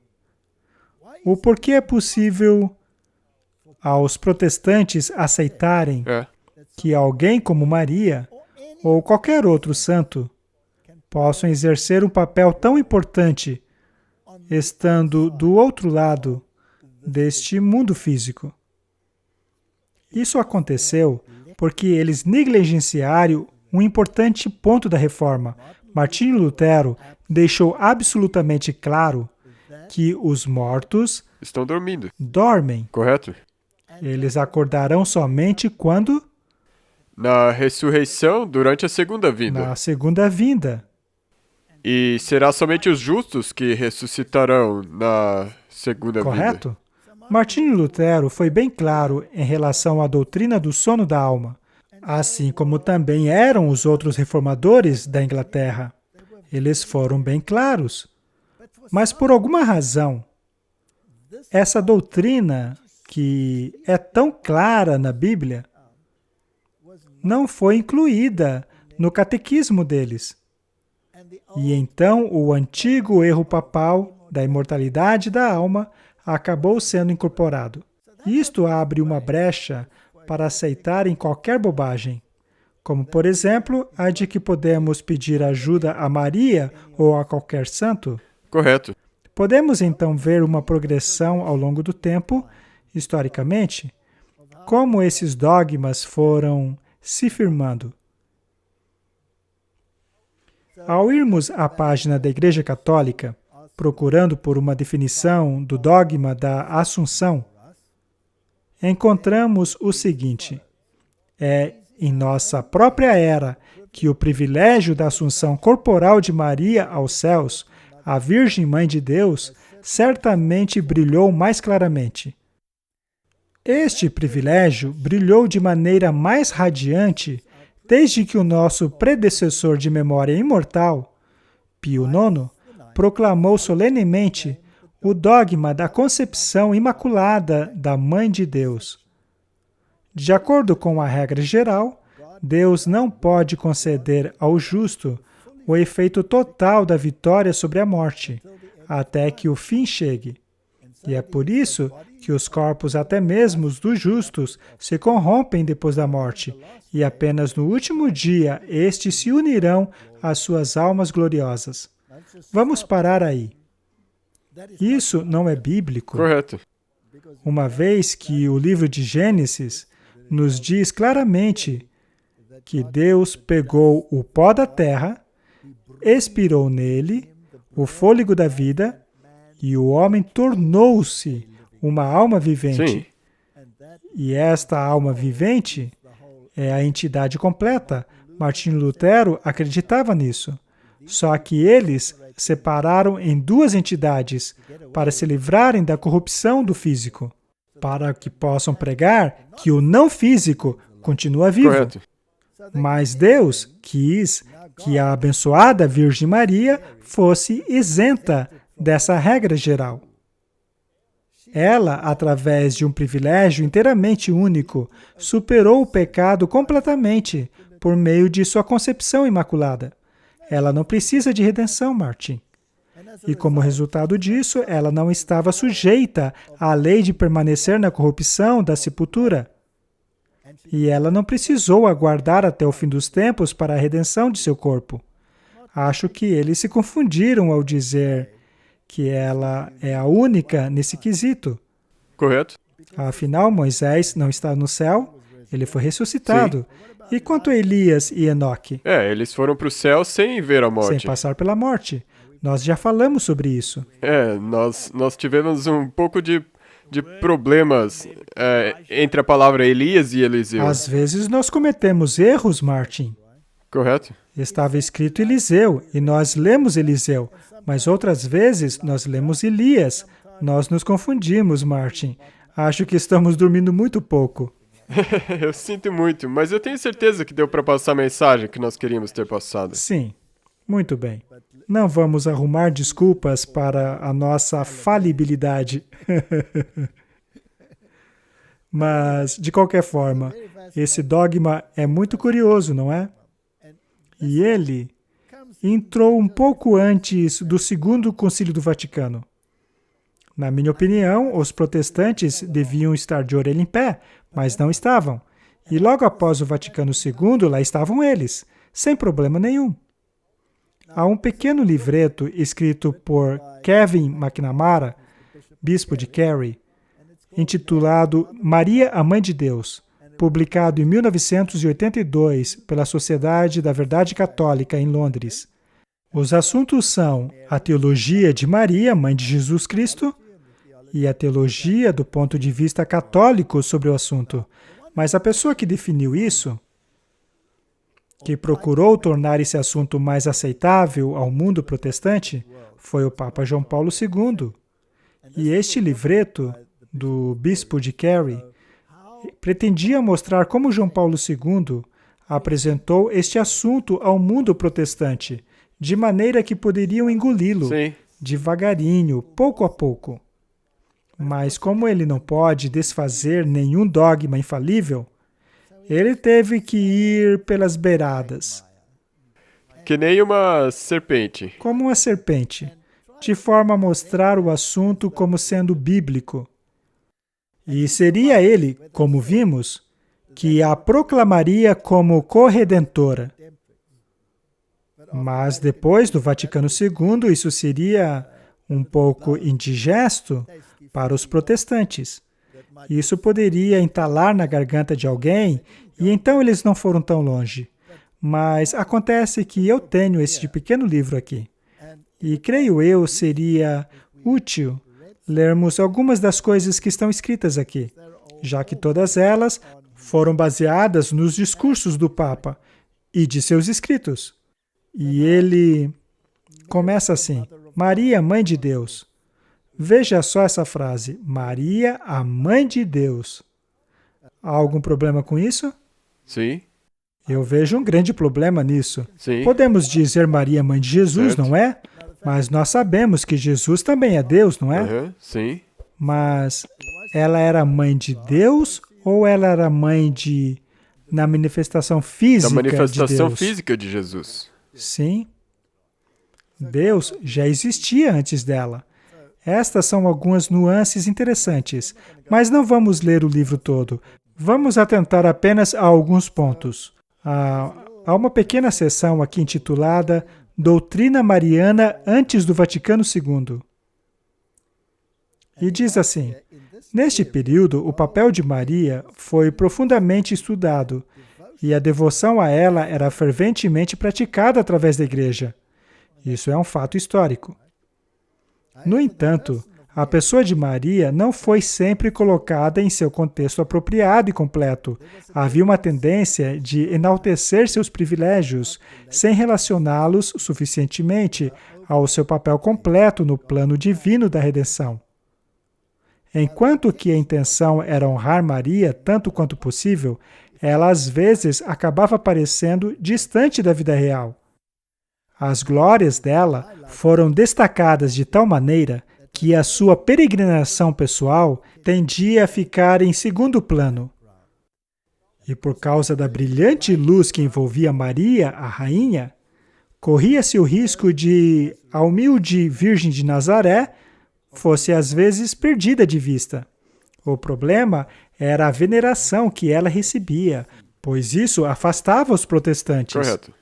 O porquê é possível aos protestantes aceitarem que alguém como Maria ou qualquer outro santo possam exercer um papel tão importante estando do outro lado deste mundo físico. Isso aconteceu porque eles negligenciaram um importante ponto da Reforma. Martinho Lutero deixou absolutamente claro que os mortos Estão dormindo. dormem. Correto? Eles acordarão somente quando? Na ressurreição durante a segunda vinda. Na segunda vinda. E será somente os justos que ressuscitarão na segunda vinda. Correto? Martinho Lutero foi bem claro em relação à doutrina do sono da alma, assim como também eram os outros reformadores da Inglaterra. Eles foram bem claros. Mas por alguma razão, essa doutrina, que é tão clara na Bíblia, não foi incluída no catequismo deles. E então o antigo erro papal da imortalidade da alma acabou sendo incorporado. Isto abre uma brecha para aceitarem qualquer bobagem, como, por exemplo, a de que podemos pedir ajuda a Maria ou a qualquer santo. Correto. Podemos então ver uma progressão ao longo do tempo, historicamente, como esses dogmas foram se firmando. Ao irmos à página da Igreja Católica, procurando por uma definição do dogma da Assunção, encontramos o seguinte: é em nossa própria era que o privilégio da Assunção corporal de Maria aos céus, a Virgem Mãe de Deus, certamente brilhou mais claramente. Este privilégio brilhou de maneira mais radiante desde que o nosso predecessor de memória imortal, Pio IX, proclamou solenemente o dogma da concepção imaculada da Mãe de Deus. De acordo com a regra geral, Deus não pode conceder ao justo o efeito total da vitória sobre a morte, até que o fim chegue. E é por isso que os corpos até mesmo dos justos se corrompem depois da morte, e apenas no último dia estes se unirão às suas almas gloriosas. Vamos parar aí. Isso não é bíblico. Correto. uma vez que o livro de Gênesis nos diz claramente que Deus pegou o pó da terra, expirou nele o fôlego da vida e o homem tornou-se uma alma vivente. Sim. E esta alma vivente é a entidade completa. Martinho Lutero acreditava nisso. Só que eles separaram em duas entidades para se livrarem da corrupção do físico, para que possam pregar que o não físico continua vivo. Correto. Mas Deus quis que a abençoada Virgem Maria fosse isenta dessa regra geral. Ela, através de um privilégio inteiramente único, superou o pecado completamente por meio de sua concepção imaculada. Ela não precisa de redenção, Martin. E como resultado disso, ela não estava sujeita à lei de permanecer na corrupção da sepultura. E ela não precisou aguardar até o fim dos tempos para a redenção de seu corpo. Acho que eles se confundiram ao dizer que ela é a única nesse quesito. Correto. Afinal, Moisés não está no céu, ele foi ressuscitado. E quanto a Elias e Enoque? Eles foram para o céu sem ver a Sem morte. passar pela morte. Nós já falamos sobre isso. Nós tivemos um pouco de problemas entre a palavra Elias e Eliseu. Às vezes nós cometemos erros, Martin. Correto? Estava escrito Eliseu, e nós lemos Eliseu, mas outras vezes nós lemos Elias. Nós nos confundimos, Martin. Acho que estamos dormindo muito pouco. Eu sinto muito, mas eu tenho certeza que deu para passar a mensagem que nós queríamos ter passado. Sim, muito bem. Não vamos arrumar desculpas para a nossa falibilidade. Mas, de qualquer forma, esse dogma é muito curioso, não é? E ele entrou um pouco antes do Segundo Concílio do Vaticano. Na minha opinião, os protestantes deviam estar de orelha em pé, mas não estavam. E logo após o Vaticano II, lá estavam eles, sem problema nenhum. Há um pequeno livreto escrito por Kevin McNamara, bispo de Kerry, intitulado Maria, a Mãe de Deus, publicado em 1982 pela Sociedade da Verdade Católica em Londres. Os assuntos são a teologia de Maria, mãe de Jesus Cristo, e a teologia do ponto de vista católico sobre o assunto. Mas a pessoa que definiu isso, que procurou tornar esse assunto mais aceitável ao mundo protestante, foi o Papa João Paulo II. E este livreto do bispo de Kerry pretendia mostrar como João Paulo II apresentou este assunto ao mundo protestante, de maneira que poderiam engoli-lo devagarinho, pouco a pouco. Mas como ele não pode desfazer nenhum dogma infalível, ele teve que ir pelas beiradas. Que nem uma serpente. Como uma serpente, de forma a mostrar o assunto como sendo bíblico. E seria ele, como vimos, que a proclamaria como corredentora. Mas depois do Vaticano II, isso seria um pouco indigesto para os protestantes. Isso poderia entalar na garganta de alguém, e então eles não foram tão longe. Mas acontece que eu tenho esse pequeno livro aqui. E creio eu seria útil lermos algumas das coisas que estão escritas aqui, já que todas elas foram baseadas nos discursos do Papa e de seus escritos. E ele começa assim: Maria, Mãe de Deus. Veja só essa frase, Maria, a Mãe de Deus. Há algum problema com isso? Sim. Eu vejo um grande problema nisso. Sim. Podemos dizer Maria, Mãe de Jesus, Certo. não é? Mas nós sabemos que Jesus também é Deus, não é? Sim. Mas ela era mãe de Deus ou ela era mãe na manifestação física Da manifestação de Deus? física de Jesus. Sim. Deus já existia antes dela. Estas são algumas nuances interessantes, mas não vamos ler o livro todo. Vamos atentar apenas a alguns pontos. Há uma pequena seção aqui intitulada Doutrina Mariana antes do Vaticano II. E diz assim: Neste período, o papel de Maria foi profundamente estudado e a devoção a ela era ferventemente praticada através da igreja. Isso é um fato histórico. No entanto, a pessoa de Maria não foi sempre colocada em seu contexto apropriado e completo. Havia uma tendência de enaltecer seus privilégios, sem relacioná-los suficientemente ao seu papel completo no plano divino da redenção. Enquanto que a intenção era honrar Maria tanto quanto possível, ela às vezes acabava parecendo distante da vida real. As glórias dela foram destacadas de tal maneira que a sua peregrinação pessoal tendia a ficar em segundo plano. E por causa da brilhante luz que envolvia Maria, a rainha, corria-se o risco de a humilde Virgem de Nazaré fosse às vezes perdida de vista. O problema era a veneração que ela recebia, pois isso afastava os protestantes. Correto.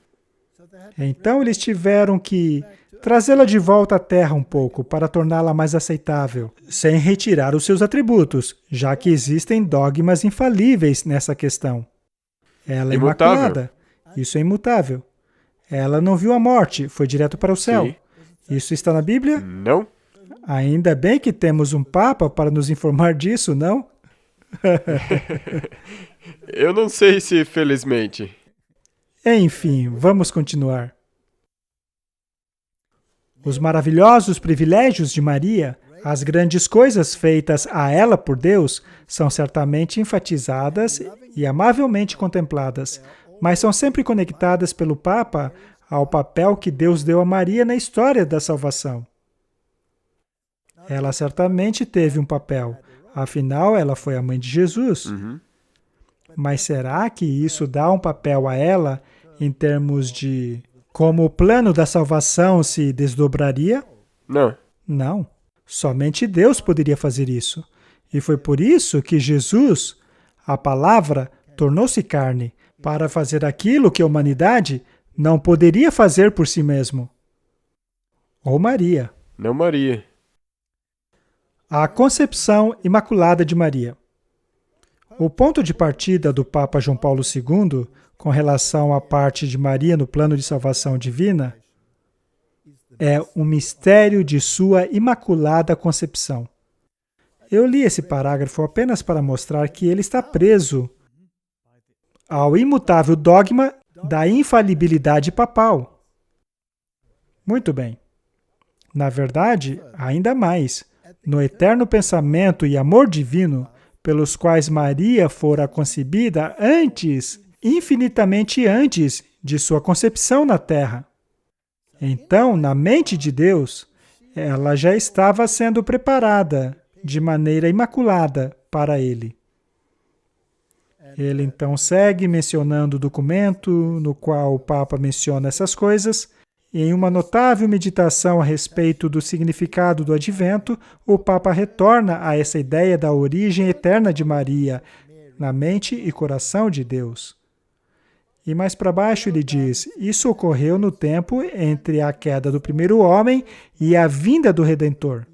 Então eles tiveram que trazê-la de volta à terra um pouco para torná-la mais aceitável, sem retirar os seus atributos, já que existem dogmas infalíveis nessa questão. Ela é Imutável. imaculada. Isso é imutável. Ela não viu a morte, foi direto para o céu. Sim. Isso está na Bíblia? Não? Ainda bem que temos um Papa para nos informar disso, não? Eu não sei se felizmente. Enfim, vamos continuar. Os maravilhosos privilégios de Maria, as grandes coisas feitas a ela por Deus, são certamente enfatizadas e amavelmente contempladas, mas são sempre conectadas pelo Papa ao papel que Deus deu a Maria na história da salvação. Ela certamente teve um papel, afinal, ela foi a mãe de Jesus. Mas será que isso dá um papel a ela em termos de como o plano da salvação se desdobraria? Não. Não. Somente Deus poderia fazer isso. E foi por isso que Jesus, a palavra, tornou-se carne, para fazer aquilo que a humanidade não poderia fazer por si mesmo. Ou Maria. Não Maria. A concepção imaculada de Maria. O ponto de partida do Papa João Paulo II, com relação à parte de Maria no plano de salvação divina, é o mistério de sua imaculada concepção. Eu li esse parágrafo apenas para mostrar que ele está preso ao imutável dogma da infalibilidade papal. Muito bem. Na verdade, ainda mais, no eterno pensamento e amor divino, pelos quais Maria fora concebida antes, infinitamente antes de sua concepção na terra. Então, na mente de Deus, ela já estava sendo preparada de maneira imaculada para ele. Ele então segue mencionando o documento no qual o Papa menciona essas coisas. E em uma notável meditação a respeito do significado do advento, o Papa retorna a essa ideia da origem eterna de Maria na mente e coração de Deus. E mais para baixo ele diz, isso ocorreu no tempo entre a queda do primeiro homem e a vinda do Redentor.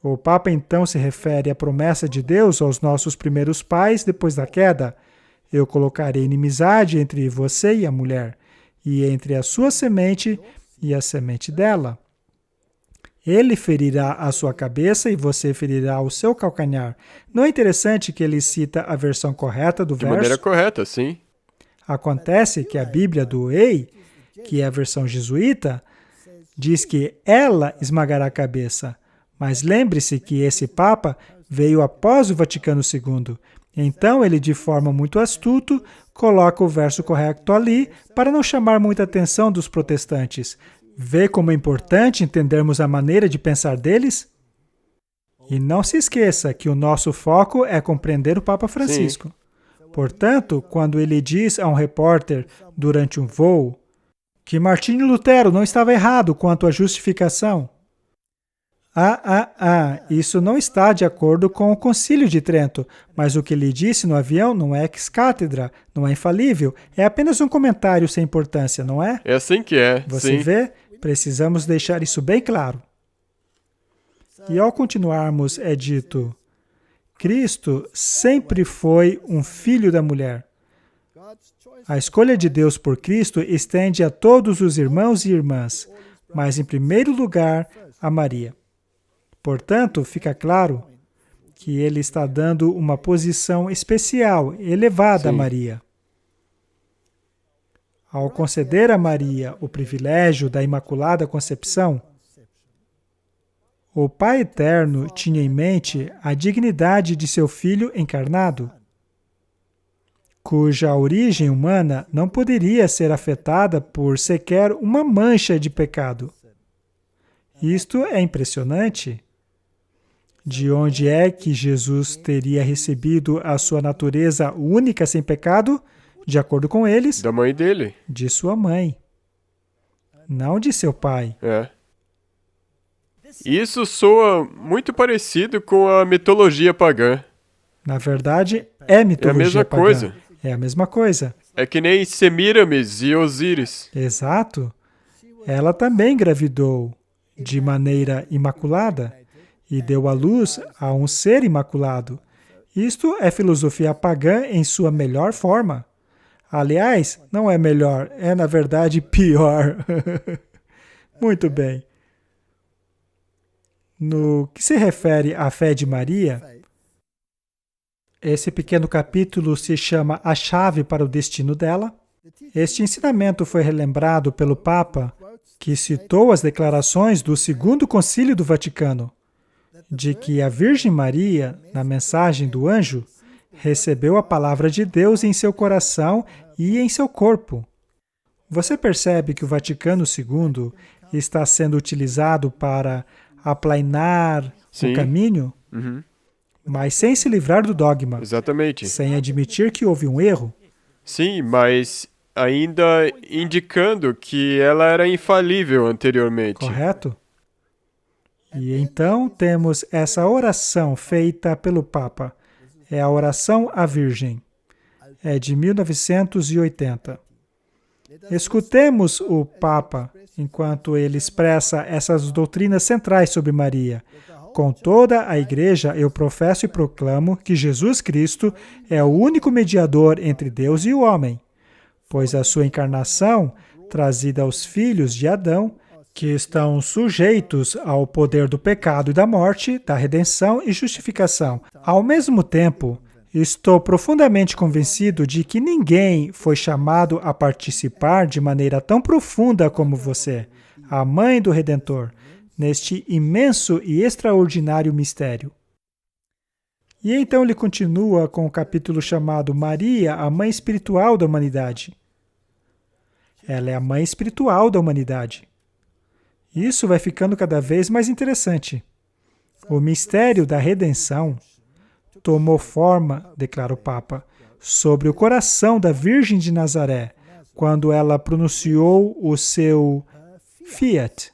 O Papa então se refere à promessa de Deus aos nossos primeiros pais depois da queda. Eu colocarei inimizade entre você e a mulher, e entre a sua semente e a semente dela. Ele ferirá a sua cabeça e você ferirá o seu calcanhar. Não é interessante que ele cita a versão correta do De verso? maneira correta, sim. Acontece que a Bíblia do Ei, que é a versão jesuíta, diz que ela esmagará a cabeça. Mas lembre-se que esse Papa veio após o Vaticano II. Então ele, de forma muito astuto, coloca o verso correto ali para não chamar muita atenção dos protestantes. Vê como é importante entendermos a maneira de pensar deles? E não se esqueça que o nosso foco é compreender o Papa Francisco. Sim. Portanto, quando ele diz a um repórter durante um voo que Martinho Lutero não estava errado quanto à justificação, isso não está de acordo com o Concílio de Trento, mas o que ele disse no avião não é ex-cátedra, não é infalível, é apenas um comentário sem importância, não é? É assim que é, Você sim. vê? Precisamos deixar isso bem claro. E ao continuarmos, é dito, Cristo sempre foi um filho da mulher. A escolha de Deus por Cristo estende a todos os irmãos e irmãs, mas em primeiro lugar a Maria. Portanto, fica claro que ele está dando uma posição especial, elevada a Sim. Maria. Ao conceder a Maria o privilégio da Imaculada Concepção, o Pai Eterno tinha em mente a dignidade de seu Filho encarnado, cuja origem humana não poderia ser afetada por sequer uma mancha de pecado. Isto é impressionante. De onde é que Jesus teria recebido a sua natureza única sem pecado? De acordo com eles, Da mãe dele. de sua mãe, não de seu pai. É. Isso soa muito parecido com a mitologia pagã. Na verdade, é mitologia mesma pagã. coisa. É a mesma coisa. É que nem Semíramis e Osíris. Exato. Ela também engravidou de maneira imaculada e deu à luz a um ser imaculado. Isto é filosofia pagã em sua melhor forma. Aliás, não é melhor, é na verdade pior. Muito bem. No que se refere à fé de Maria, esse pequeno capítulo se chama A Chave para o Destino dela. Este ensinamento foi relembrado pelo Papa, que citou as declarações do Segundo Concílio do Vaticano, de que a Virgem Maria, na mensagem do anjo, recebeu a palavra de Deus em seu coração e em seu corpo. Você percebe que o Vaticano II está sendo utilizado para aplainar Sim. o caminho, Uhum. mas sem se livrar do dogma, Exatamente. sem admitir que houve um erro. Sim, mas ainda indicando que ela era infalível anteriormente. Correto? E então temos essa oração feita pelo Papa. É a oração à Virgem. É de 1980. Escutemos o Papa enquanto ele expressa essas doutrinas centrais sobre Maria. Com toda a Igreja, eu professo e proclamo que Jesus Cristo é o único mediador entre Deus e o homem, pois a sua encarnação, trazida aos filhos de Adão, que estão sujeitos ao poder do pecado e da morte, da redenção e justificação. Ao mesmo tempo, estou profundamente convencido de que ninguém foi chamado a participar de maneira tão profunda como você, a Mãe do Redentor, neste imenso e extraordinário mistério. E então ele continua com o capítulo chamado Maria, a Mãe Espiritual da Humanidade. Ela é a Mãe Espiritual da Humanidade. Isso vai ficando cada vez mais interessante. O mistério da redenção tomou forma, declara o Papa, sobre o coração da Virgem de Nazaré, quando ela pronunciou o seu fiat,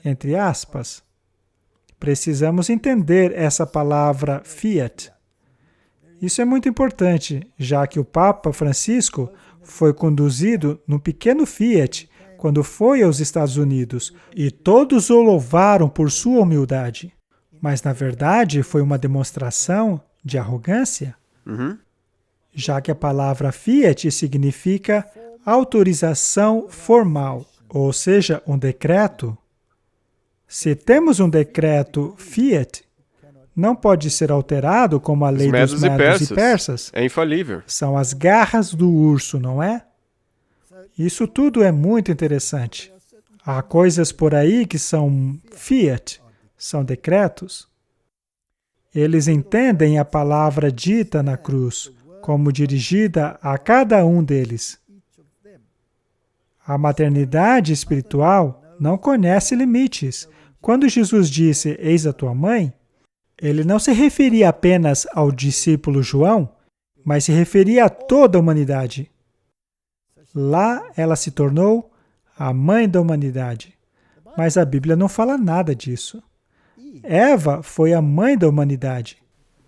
entre aspas. Precisamos entender essa palavra fiat. Isso é muito importante, já que o Papa Francisco foi conduzido num pequeno Fiat quando foi aos Estados Unidos, e todos o louvaram por sua humildade. Mas, na verdade, foi uma demonstração de arrogância, Uhum. já que a palavra Fiat significa autorização formal, ou seja, um decreto. Se temos um decreto Fiat, não pode ser alterado como a lei dos medos e persas. É infalível. São as garras do urso, não é? Isso tudo é muito interessante. Há coisas por aí que são Fiat, são decretos. Eles entendem a palavra dita na cruz como dirigida a cada um deles. A maternidade espiritual não conhece limites. Quando Jesus disse, eis a tua mãe, ele não se referia apenas ao discípulo João, mas se referia a toda a humanidade. Lá ela se tornou a mãe da humanidade. Mas a Bíblia não fala nada disso. Eva foi a mãe da humanidade.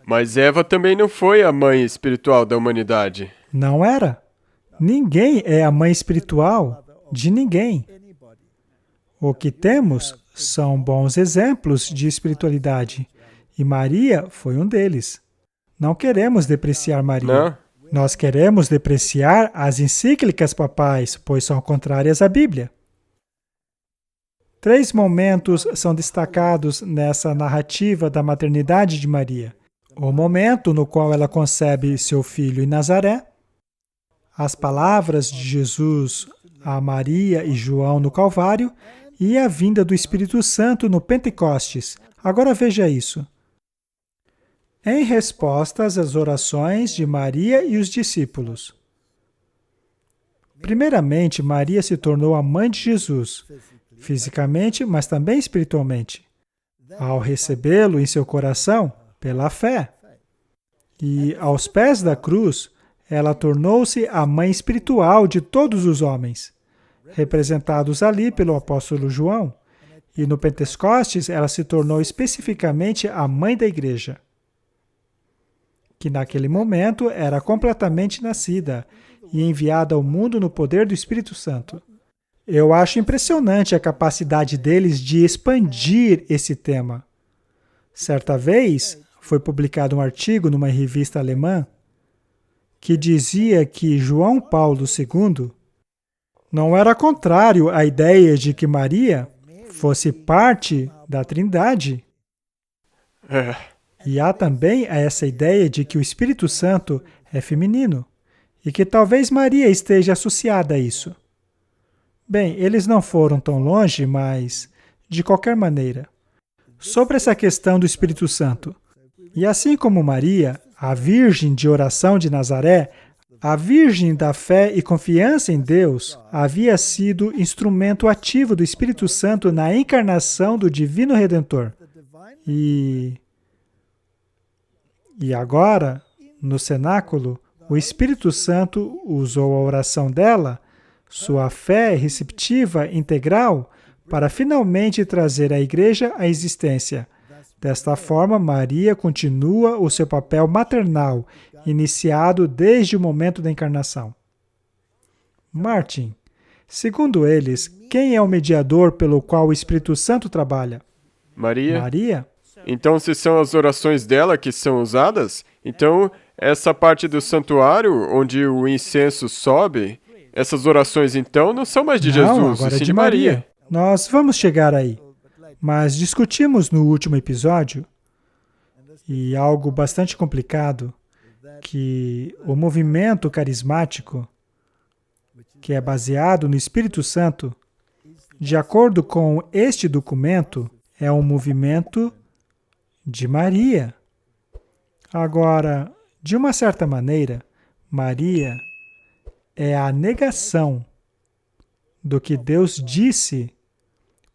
Mas Eva também não foi a mãe espiritual da humanidade. Não era? Ninguém é a mãe espiritual de ninguém. O que temos são bons exemplos de espiritualidade. E Maria foi um deles. Não queremos depreciar Maria. Não? Nós queremos depreciar as encíclicas papais, pois são contrárias à Bíblia. 3 momentos são destacados nessa narrativa da maternidade de Maria. O momento no qual ela concebe seu filho em Nazaré, as palavras de Jesus a Maria e João no Calvário e a vinda do Espírito Santo no Pentecostes. Agora veja isso. Em respostas às orações de Maria e os discípulos. Primeiramente, Maria se tornou a mãe de Jesus, fisicamente, mas também espiritualmente, ao recebê-lo em seu coração pela fé. E aos pés da cruz, ela tornou-se a mãe espiritual de todos os homens, representados ali pelo apóstolo João. E no Pentecostes, ela se tornou especificamente a mãe da igreja, que naquele momento era completamente nascida e enviada ao mundo no poder do Espírito Santo. Eu acho impressionante a capacidade deles de expandir esse tema. Certa vez, foi publicado um artigo numa revista alemã que dizia que João Paulo II não era contrário à ideia de que Maria fosse parte da Trindade. É. E há também essa ideia de que o Espírito Santo é feminino e que talvez Maria esteja associada a isso. Bem, eles não foram tão longe, mas, de qualquer maneira, sobre essa questão do Espírito Santo. E assim como Maria, a Virgem de oração de Nazaré, a Virgem da fé e confiança em Deus, havia sido instrumento ativo do Espírito Santo na encarnação do Divino Redentor. E agora, no cenáculo, o Espírito Santo usou a oração dela, sua fé receptiva integral, para finalmente trazer a igreja à existência. Desta forma, Maria continua o seu papel maternal, iniciado desde o momento da encarnação. Martin, segundo eles, quem é o mediador pelo qual o Espírito Santo trabalha? Maria? Maria? Então, se são as orações dela que são usadas, então essa parte do santuário onde o incenso sobe, essas orações então não são mais de Não, Jesus, agora e é sim de Maria. Nós vamos chegar aí. Mas discutimos no último episódio, e algo bastante complicado, que o movimento carismático, que é baseado no Espírito Santo, de acordo com este documento, é um movimento de Maria. Agora, de uma certa maneira, Maria é a negação do que Deus disse,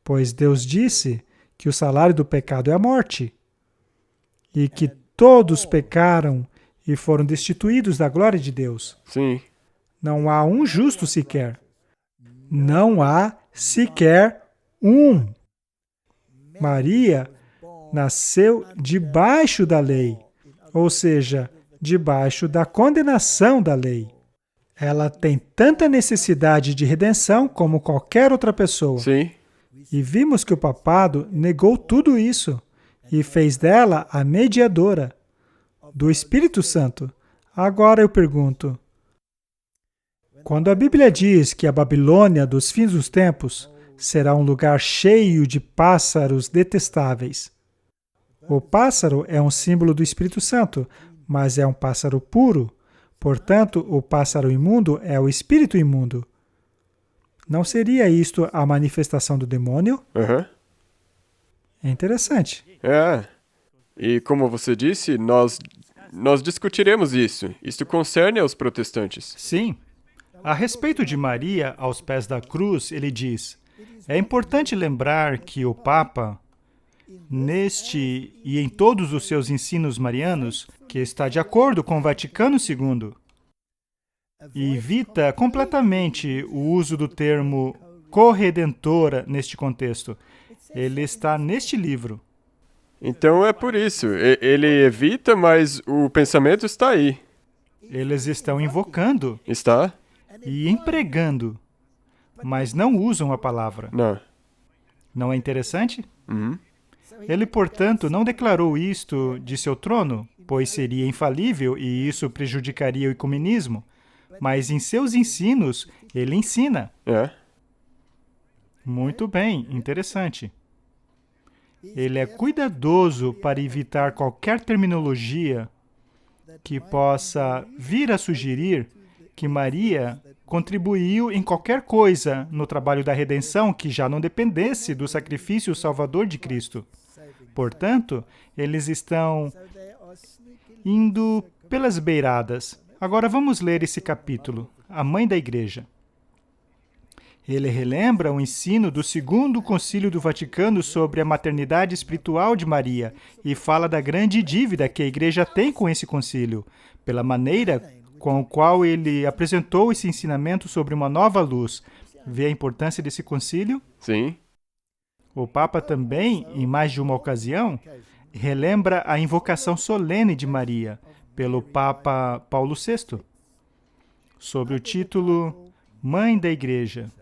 pois Deus disse que o salário do pecado é a morte, e que todos pecaram e foram destituídos da glória de Deus. Sim. Não há um justo sequer. Não há sequer um. Maria nasceu debaixo da lei, ou seja, debaixo da condenação da lei. Ela tem tanta necessidade de redenção como qualquer outra pessoa. Sim. E vimos que o papado negou tudo isso e fez dela a mediadora do Espírito Santo. Agora eu pergunto, quando a Bíblia diz que a Babilônia dos fins dos tempos será um lugar cheio de pássaros detestáveis, o pássaro é um símbolo do Espírito Santo, mas é um pássaro puro. Portanto, o pássaro imundo é o espírito imundo. Não seria isto a manifestação do demônio? Aham. É interessante. É. E como você disse, nós discutiremos isso. Isto concerne aos protestantes. Sim. A respeito de Maria, aos pés da cruz, ele diz: é importante lembrar que o Papa, neste e em todos os seus ensinos marianos, que está de acordo com o Vaticano II, e evita completamente o uso do termo corredentora neste contexto. Ele está neste livro. Então é por isso. Ele evita, mas o pensamento está aí. Eles estão invocando Está? e empregando, mas não usam a palavra. Não. Não é interessante? Uhum. Ele, portanto, não declarou isto de seu trono, pois seria infalível e isso prejudicaria o ecumenismo. Mas em seus ensinos, ele ensina. É. Muito bem, interessante. Ele é cuidadoso para evitar qualquer terminologia que possa vir a sugerir que Maria contribuiu em qualquer coisa no trabalho da redenção que já não dependesse do sacrifício salvador de Cristo. Portanto, eles estão indo pelas beiradas. Agora vamos ler esse capítulo, a Mãe da Igreja. Ele relembra o ensino do Segundo Concílio do Vaticano sobre a maternidade espiritual de Maria e fala da grande dívida que a Igreja tem com esse concílio, pela maneira com a qual ele apresentou esse ensinamento sobre uma nova luz. Vê a importância desse concílio? Sim. O Papa também, em mais de uma ocasião, relembra a invocação solene de Maria pelo Papa Paulo VI, sob o título Mãe da Igreja.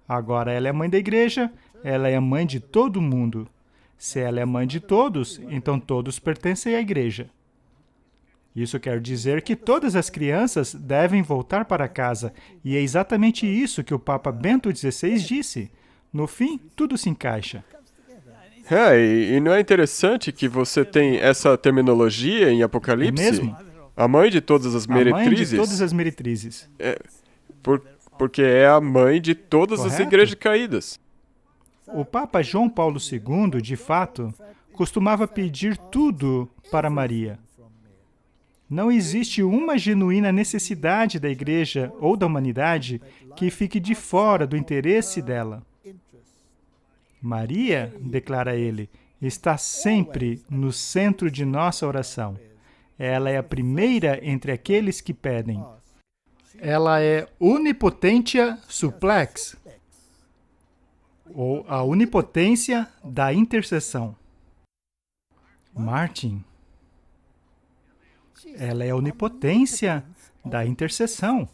Agora ela é mãe da igreja, ela é a mãe de todo mundo. Se ela é mãe de todos, então todos pertencem à igreja. Isso quer dizer que todas as crianças devem voltar para casa, e é exatamente isso que o Papa Bento XVI disse. No fim, tudo se encaixa. E não é interessante que você tem essa terminologia em Apocalipse? É mesmo? A mãe de todas as A mãe de meretrizes? todas as meretrizes. Porque é a mãe de todas as Correto? igrejas caídas. O Papa João Paulo II, de fato, costumava pedir tudo para Maria. Não existe uma genuína necessidade da igreja ou da humanidade que fique de fora do interesse dela. Maria, declara ele, está sempre no centro de nossa oração. Ela é a primeira entre aqueles que pedem. Ela é Unipotentia Supplex, ou a onipotência da intercessão. Martin, ela é a onipotência da intercessão.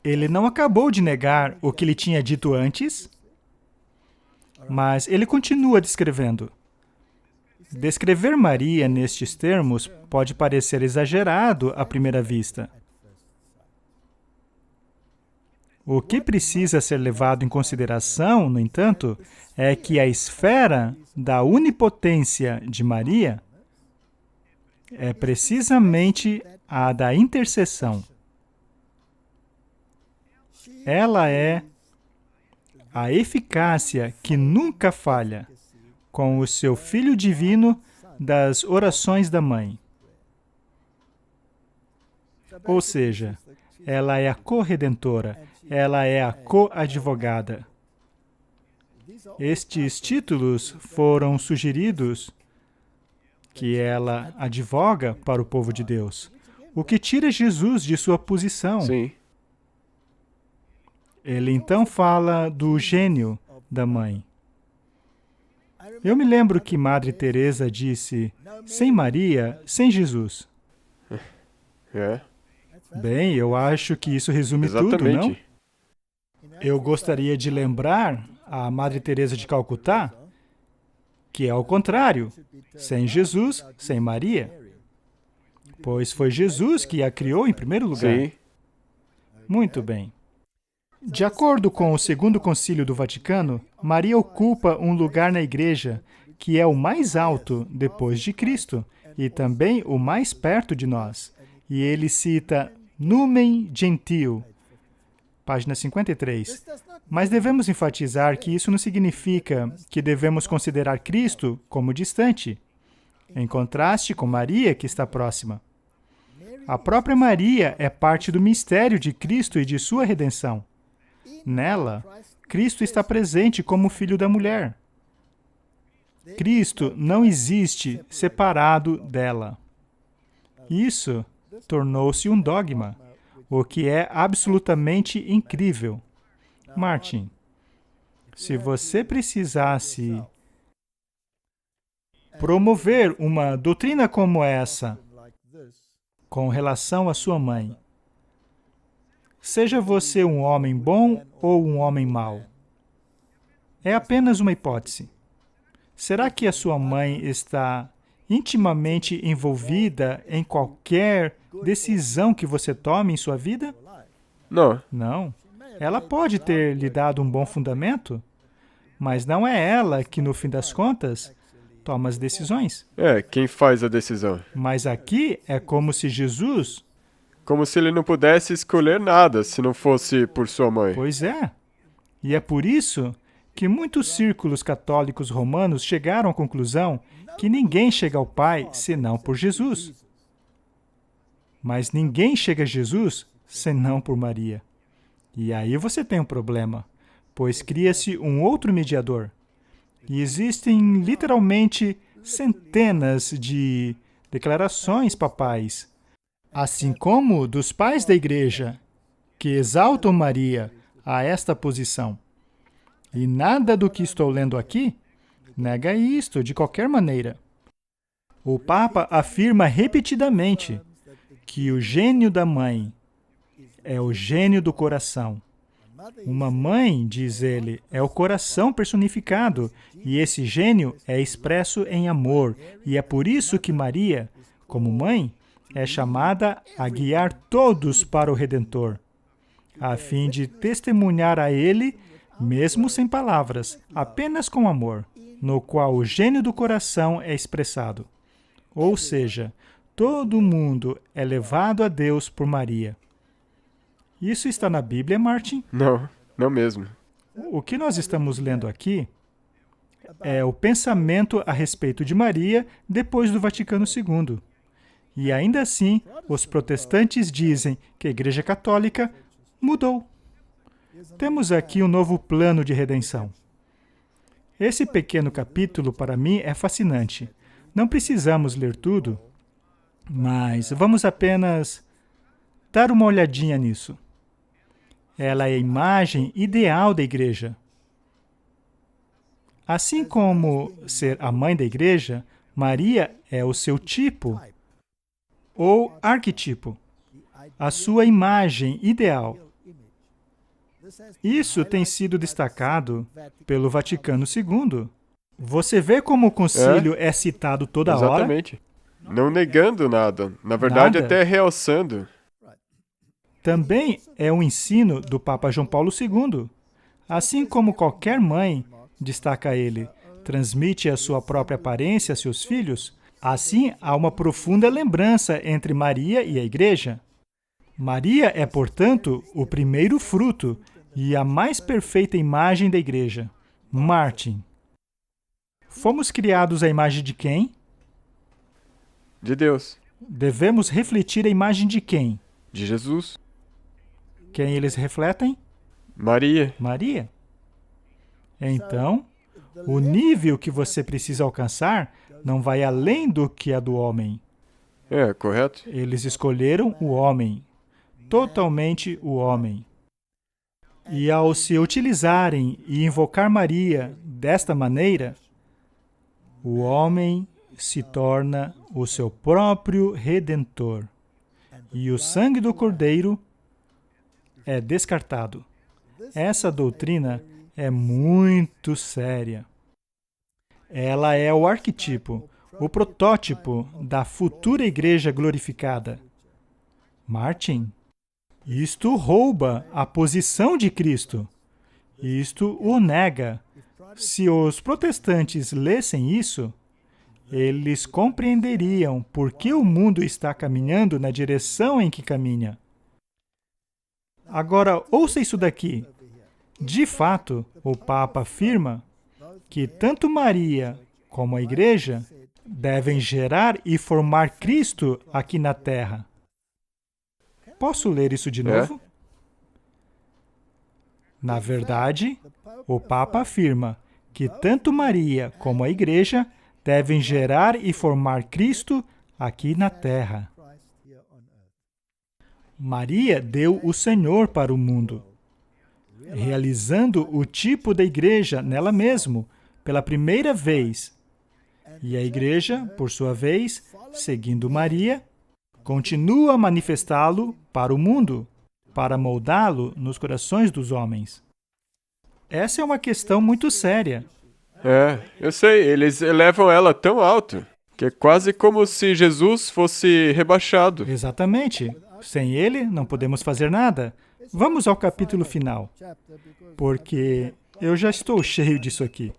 Ele não acabou de negar o que ele tinha dito antes, mas ele continua descrevendo. Descrever Maria nestes termos pode parecer exagerado à primeira vista. O que precisa ser levado em consideração, no entanto, é que a esfera da onipotência de Maria é precisamente a da intercessão. Ela é a eficácia que nunca falha com o seu Filho Divino das orações da Mãe. Ou seja, ela é a corredentora, ela é a coadvogada. Estes títulos foram sugeridos que ela advoga para o povo de Deus, o que tira Jesus de sua posição. Sim. Ele então fala do gênio da mãe. Eu me lembro que Madre Teresa disse, sem Maria, sem Jesus. É. Bem, eu acho que isso resume tudo, não? Exatamente. Eu gostaria de lembrar a Madre Teresa de Calcutá, que é ao contrário, sem Jesus, sem Maria. Pois foi Jesus que a criou em primeiro lugar. Sim. Muito bem. De acordo com o Segundo Concílio do Vaticano, Maria ocupa um lugar na Igreja que é o mais alto depois de Cristo e também o mais perto de nós. E ele cita Numen Gentium, página 53. Mas devemos enfatizar que isso não significa que devemos considerar Cristo como distante, em contraste com Maria, que está próxima. A própria Maria é parte do mistério de Cristo e de sua redenção. Nela, Cristo está presente como filho da mulher. Cristo não existe separado dela. Isso tornou-se um dogma, o que é absolutamente incrível. Martin, se você precisasse promover uma doutrina como essa com relação à sua mãe, seja você um homem bom ou um homem mau, é apenas uma hipótese. Será que a sua mãe está intimamente envolvida em qualquer decisão que você tome em sua vida? Não. Não. Ela pode ter lhe dado um bom fundamento, mas não é ela que, no fim das contas, toma as decisões. Quem faz a decisão? Mas aqui é como se Jesus... Como se ele não pudesse escolher nada se não fosse por sua mãe. Pois é. E é por isso que muitos círculos católicos romanos chegaram à conclusão que ninguém chega ao Pai senão por Jesus. Mas ninguém chega a Jesus senão por Maria. E aí você tem um problema, pois cria-se um outro mediador. E existem literalmente centenas de declarações papais, assim como dos pais da Igreja, que exaltam Maria a esta posição. E nada do que estou lendo aqui nega isto de qualquer maneira. O Papa afirma repetidamente que o gênio da mãe é o gênio do coração. Uma mãe, diz ele, é o coração personificado, e esse gênio é expresso em amor, e é por isso que Maria, como mãe, é chamada a guiar todos para o Redentor, a fim de testemunhar a ele, mesmo sem palavras, apenas com amor, no qual o gênio do coração é expressado. Ou seja, todo mundo é levado a Deus por Maria. Isso está na Bíblia, Martin? Não, não mesmo. O que nós estamos lendo aqui é o pensamento a respeito de Maria depois do Vaticano II. E ainda assim, os protestantes dizem que a Igreja Católica mudou. Temos aqui um novo plano de redenção. Esse pequeno capítulo, para mim, é fascinante. Não precisamos ler tudo, mas vamos apenas dar uma olhadinha nisso. Ela é a imagem ideal da Igreja. Assim como ser a mãe da Igreja, Maria é o seu tipo, ou arquetipo, a sua imagem ideal. Isso tem sido destacado pelo Vaticano II. Você vê como o concílio é citado toda hora? Exatamente. Não negando nada. Na verdade, Nada. até realçando. Também é um ensino do Papa João Paulo II. Assim como qualquer mãe, destaca ele, transmite a sua própria aparência a seus filhos, assim há uma profunda lembrança entre Maria e a Igreja. Maria é, portanto, o primeiro fruto e a mais perfeita imagem da Igreja. Martin. Fomos criados à imagem de quem? De Deus. Devemos refletir a imagem de quem? De Jesus. Quem eles refletem? Maria. Maria. Então, o nível que você precisa alcançar não vai além do que é do homem. Correto? Eles escolheram o homem, totalmente o homem. E ao se utilizarem e invocar Maria desta maneira, o homem se torna o seu próprio Redentor. E o sangue do Cordeiro é descartado. Essa doutrina é muito séria. Ela é o arquetipo, o protótipo da futura igreja glorificada. Martin, isto rouba a posição de Cristo. Isto o nega. Se os protestantes lessem isso, eles compreenderiam por que o mundo está caminhando na direção em que caminha. Agora, ouça isso daqui. De fato, o Papa afirma que tanto Maria como a Igreja devem gerar e formar Cristo aqui na Terra. Posso ler isso de novo? Na verdade, o Papa afirma que tanto Maria como a Igreja devem gerar e formar Cristo aqui na Terra. Maria deu o Senhor para o mundo, realizando o tipo da Igreja nela mesma, pela primeira vez. E a Igreja, por sua vez, seguindo Maria, continua a manifestá-lo para o mundo, para moldá-lo nos corações dos homens. Essa é uma questão muito séria. Eu sei, eles elevam ela tão alto. Que é quase como se Jesus fosse rebaixado. Exatamente. Sem ele, não podemos fazer nada. Vamos ao capítulo final, porque eu já estou cheio disso aqui.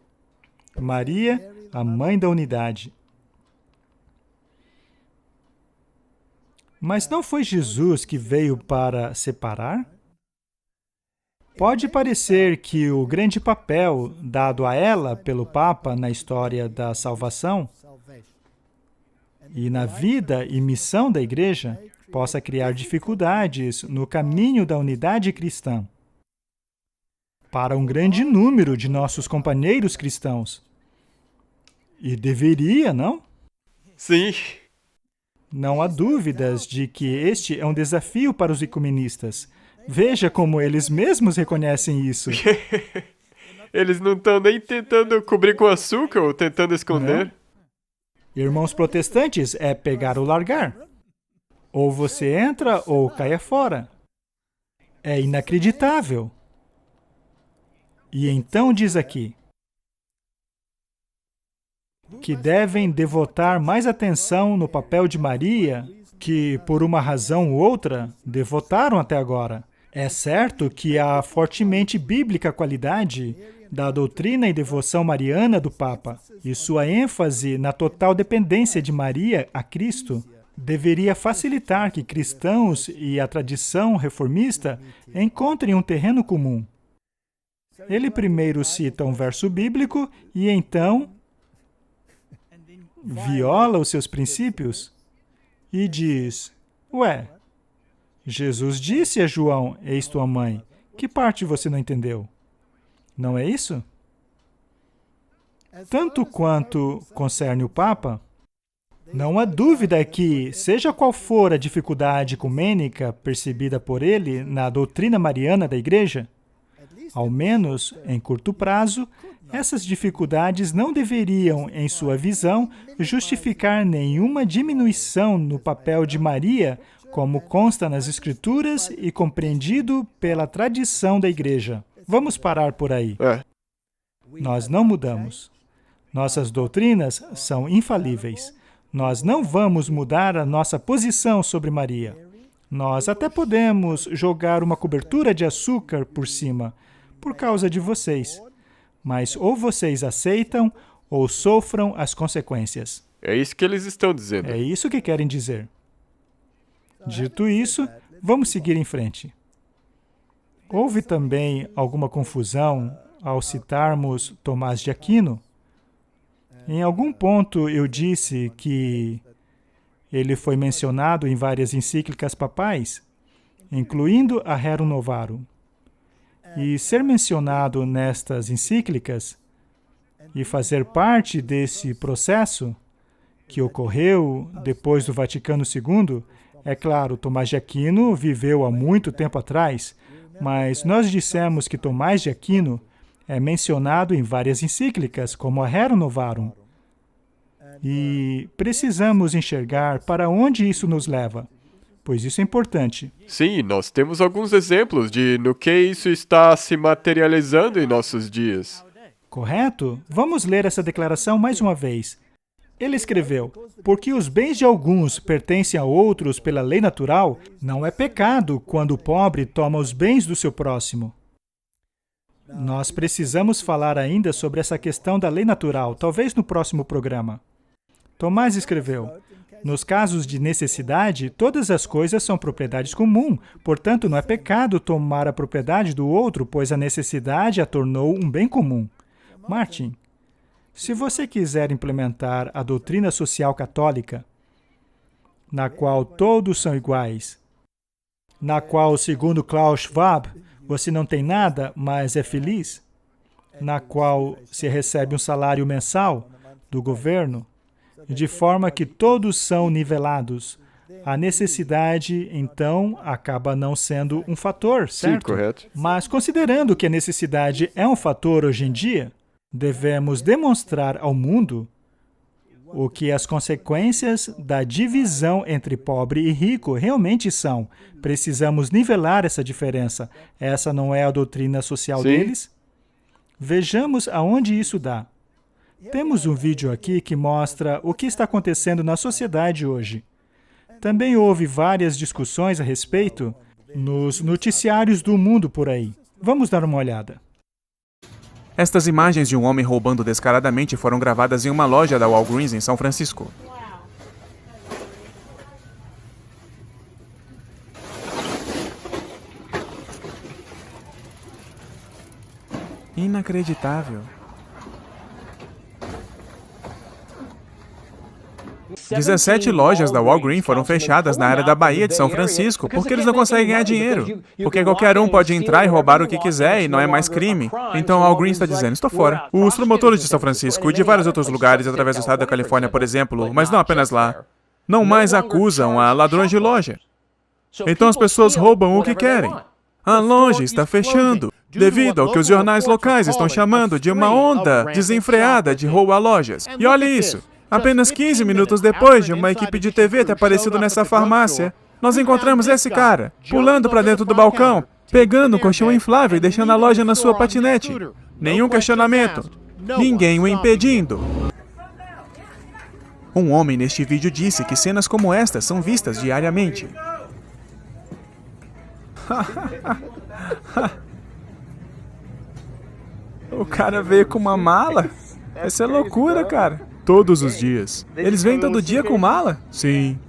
Maria, a mãe da unidade. Mas não foi Jesus que veio para separar? Pode parecer que o grande papel dado a ela pelo Papa na história da salvação e na vida e missão da Igreja possa criar dificuldades no caminho da unidade cristã para um grande número de nossos companheiros cristãos. E deveria, não? Sim. Não há dúvidas de que este é um desafio para os ecumenistas. Veja como eles mesmos reconhecem isso. Eles não estão nem tentando cobrir com açúcar ou tentando esconder. Irmãos protestantes, é pegar ou largar. Ou você entra ou caia fora. É inacreditável. E então diz aqui que devem devotar mais atenção no papel de Maria, que, por uma razão ou outra, devotaram até agora. É certo que há fortemente bíblica qualidade da doutrina e devoção mariana do Papa, e sua ênfase na total dependência de Maria a Cristo deveria facilitar que cristãos e a tradição reformista encontrem um terreno comum. Ele primeiro cita um verso bíblico e então viola os seus princípios e diz, ué, Jesus disse a João, eis tua mãe. Que parte você não entendeu? Não é isso? Tanto quanto concerne o Papa, não há dúvida que, seja qual for a dificuldade ecumênica percebida por ele na doutrina mariana da Igreja, ao menos em curto prazo, essas dificuldades não deveriam, em sua visão, justificar nenhuma diminuição no papel de Maria, como consta nas Escrituras e compreendido pela tradição da Igreja. Vamos parar por aí. Nós não mudamos. Nossas doutrinas são infalíveis. Nós não vamos mudar a nossa posição sobre Maria. Nós até podemos jogar uma cobertura de açúcar por cima, por causa de vocês. Mas ou vocês aceitam ou sofram as consequências. É isso que eles estão dizendo. É isso que querem dizer. Dito isso, vamos seguir em frente. Houve também alguma confusão ao citarmos Tomás de Aquino? Em algum ponto eu disse que ele foi mencionado em várias encíclicas papais, incluindo a Rerum Novarum. E ser mencionado nestas encíclicas e fazer parte desse processo que ocorreu depois do Vaticano II, é claro, Tomás de Aquino viveu há muito tempo atrás, mas nós dissemos que Tomás de Aquino é mencionado em várias encíclicas, como a Rerum Novarum. E precisamos enxergar para onde isso nos leva, pois isso é importante. Sim, nós temos alguns exemplos de no que isso está se materializando em nossos dias. Correto? Vamos ler essa declaração mais uma vez. Ele escreveu, porque os bens de alguns pertencem a outros pela lei natural, não é pecado quando o pobre toma os bens do seu próximo. Nós precisamos falar ainda sobre essa questão da lei natural, talvez no próximo programa. Tomás escreveu, nos casos de necessidade, todas as coisas são propriedades comuns, portanto não é pecado tomar a propriedade do outro, pois a necessidade a tornou um bem comum. Martin, se você quiser implementar a doutrina social católica, na qual todos são iguais, na qual, segundo Klaus Schwab, você não tem nada, mas é feliz, na qual se recebe um salário mensal do governo, de forma que todos são nivelados, a necessidade, então, acaba não sendo um fator, certo? Sim, correto. Mas considerando que a necessidade é um fator hoje em dia, devemos demonstrar ao mundo o que as consequências da divisão entre pobre e rico realmente são. Precisamos nivelar essa diferença. Essa não é a doutrina social deles? Vejamos aonde isso dá. Temos um vídeo aqui que mostra o que está acontecendo na sociedade hoje. Também houve várias discussões a respeito nos noticiários do mundo por aí. Vamos dar uma olhada. Estas imagens de um homem roubando descaradamente foram gravadas em uma loja da Walgreens em São Francisco. Inacreditável. 17 lojas da Walgreens foram fechadas na área da Baía de São Francisco porque eles não conseguem ganhar dinheiro. Porque qualquer um pode entrar e roubar o que quiser e não é mais crime. Então a Walgreens está dizendo, estou fora. Os promotores de São Francisco e de vários outros lugares através do estado da Califórnia, por exemplo, mas não apenas lá, não mais acusam a ladrões de loja. Então as pessoas roubam o que querem. A loja está fechando, devido ao que os jornais locais estão chamando de uma onda desenfreada de roubo a lojas. E olha isso, apenas 15 minutos depois de uma equipe de TV ter aparecido nessa farmácia, nós encontramos esse cara, pulando para dentro do balcão, pegando um colchão inflável e deixando a loja na sua patinete. Nenhum questionamento, ninguém o impedindo. Um homem neste vídeo disse que cenas como estas são vistas diariamente. O cara veio com uma mala? Essa é loucura, cara. Todos os dias. Eles vêm todo dia com mala? Sim.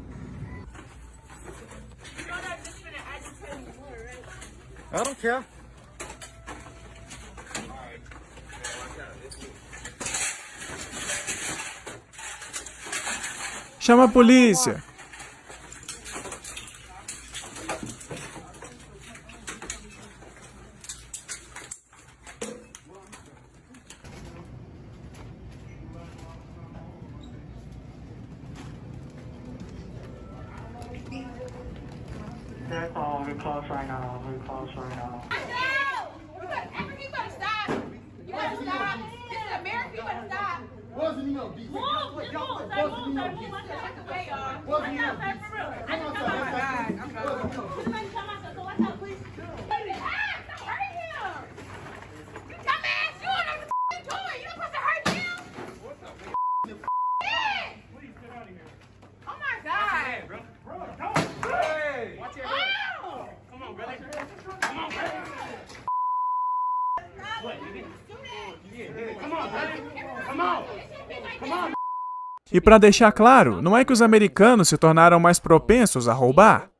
I don't care. Chama a polícia. That's all. We're close right now. We're close right now. You better stop. You better stop. This is America. You better stop. Move. Like the way, y'all. For real. I just come outside. Somebody come outside. So watch out, please. Stop hurting him. You dumbass. You don't know what you doing. You don't supposed to hurt him. Yeah. Please get out of here. Oh my God. Hey, watch your head. Come on, brother. Come on, brother. Come on, brother. Come on. Come on. E para deixar claro, não é que os americanos se tornaram mais propensos a roubar.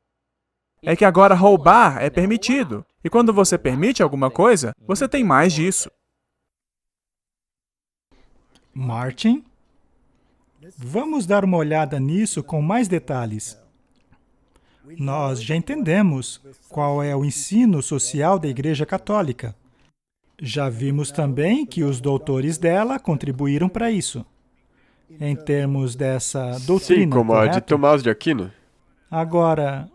É que agora roubar é permitido. E quando você permite alguma coisa, você tem mais disso. Martin? Vamos dar uma olhada nisso com mais detalhes. Nós já entendemos qual é o ensino social da Igreja Católica. Já vimos também que os doutores dela contribuíram para isso, em termos dessa doutrina, Sim, como a de correto? Tomás de Aquino. Agora,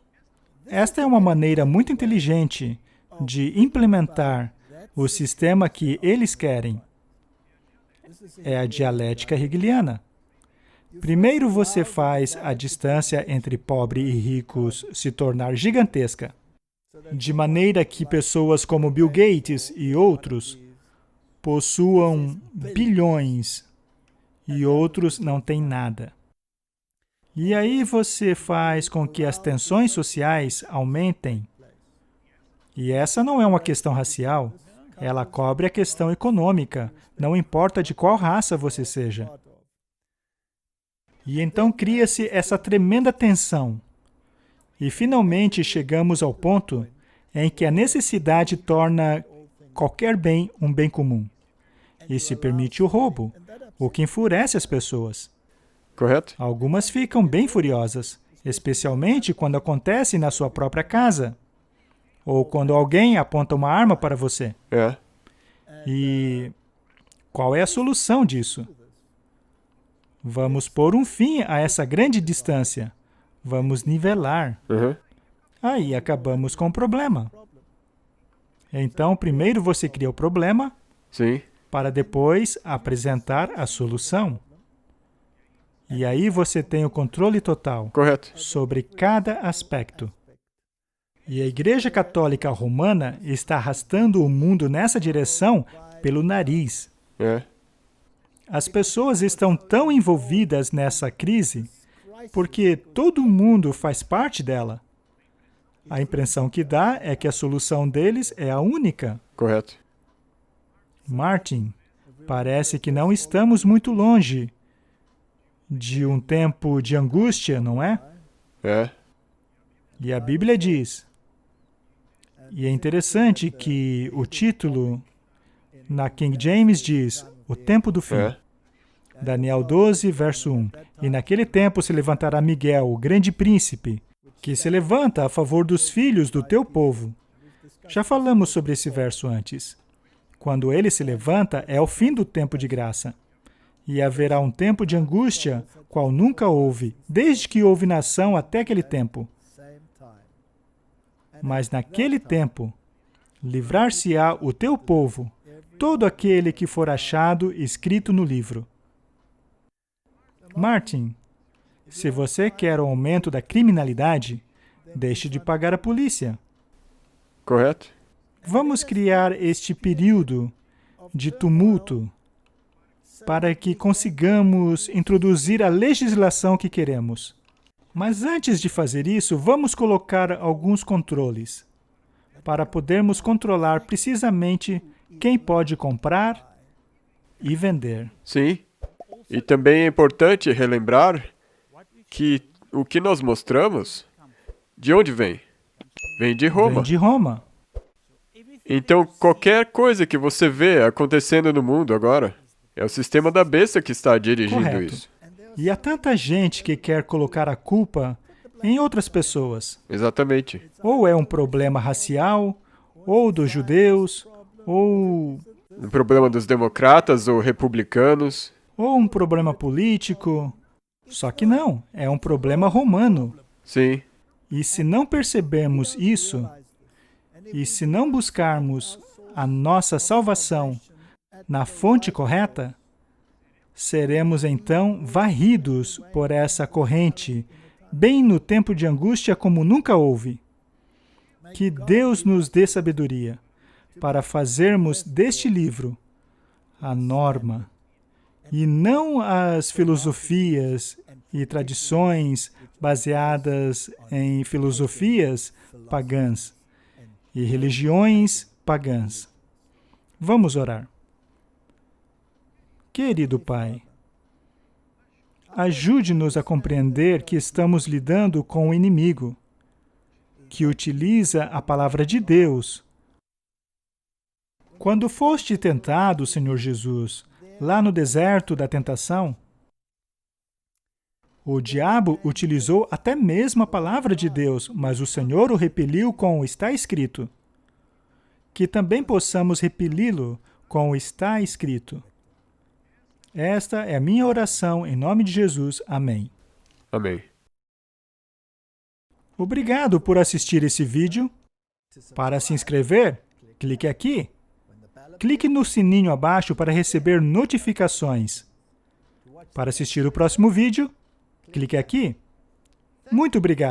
esta é uma maneira muito inteligente de implementar o sistema que eles querem. É a dialética hegeliana. Primeiro você faz a distância entre pobre e ricos se tornar gigantesca, de maneira que pessoas como Bill Gates e outros possuam bilhões e outros não têm nada. E aí você faz com que as tensões sociais aumentem. E essa não é uma questão racial, ela cobre a questão econômica, não importa de qual raça você seja. E então cria-se essa tremenda tensão. E finalmente chegamos ao ponto em que a necessidade torna qualquer bem um bem comum. E se permite o roubo, o que enfurece as pessoas. Correto? Algumas ficam bem furiosas, especialmente quando acontece na sua própria casa, ou quando alguém aponta uma arma para você. É. E qual é a solução disso? Vamos pôr um fim a essa grande distância. Vamos nivelar. Uhum. Aí acabamos com o problema. Então, primeiro você cria o problema, Sim. para depois apresentar a solução. E aí você tem o controle total Correto. sobre cada aspecto. E a Igreja Católica Romana está arrastando o mundo nessa direção pelo nariz. É. As pessoas estão tão envolvidas nessa crise porque todo mundo faz parte dela. A impressão que dá é que a solução deles é a única. Correto. Martin, parece que não estamos muito longe de um tempo de angústia, não é? É. E a Bíblia diz, e é interessante que o título na King James diz, o tempo do fim. É. Daniel 12, verso 1. E naquele tempo se levantará Miguel, o grande príncipe, que se levanta a favor dos filhos do teu povo. Já falamos sobre esse verso antes. Quando ele se levanta, é o fim do tempo de graça. E haverá um tempo de angústia, qual nunca houve, desde que houve nação até aquele tempo. Mas naquele tempo, livrar-se-á o teu povo, todo aquele que for achado escrito no livro. Martin, se você quer o aumento da criminalidade, deixe de pagar a polícia. Correto? Vamos criar este período de tumulto para que consigamos introduzir a legislação que queremos. Mas antes de fazer isso, vamos colocar alguns controles para podermos controlar precisamente quem pode comprar e vender. Sim. E também é importante relembrar que o que nós mostramos, de onde vem? Vem de Roma. Vem de Roma. Então, qualquer coisa que você vê acontecendo no mundo agora, é o sistema da besta que está dirigindo Correto. isso. E há tanta gente que quer colocar a culpa em outras pessoas. Exatamente. Ou é um problema racial, ou dos judeus, ou Um problema dos democratas ou republicanos. um problema político. Só que não, é um problema romano. Sim. E se não percebermos isso, e se não buscarmos a nossa salvação na fonte correta, seremos então varridos por essa corrente, bem no tempo de angústia como nunca houve. Que Deus nos dê sabedoria para fazermos deste livro a norma, e não as filosofias e tradições baseadas em filosofias pagãs e religiões pagãs. Vamos orar. Querido Pai, ajude-nos a compreender que estamos lidando com um inimigo que utiliza a palavra de Deus. Quando foste tentado, Senhor Jesus, lá no deserto da tentação, o diabo utilizou até mesmo a palavra de Deus, mas o Senhor o repeliu com o está escrito. Que também possamos repeli-lo com o está escrito. Esta é a minha oração em nome de Jesus. Amém. Amém. Obrigado por assistir esse vídeo. Para se inscrever, clique aqui. Clique no sininho abaixo para receber notificações. Para assistir o próximo vídeo, clique aqui. Muito obrigado.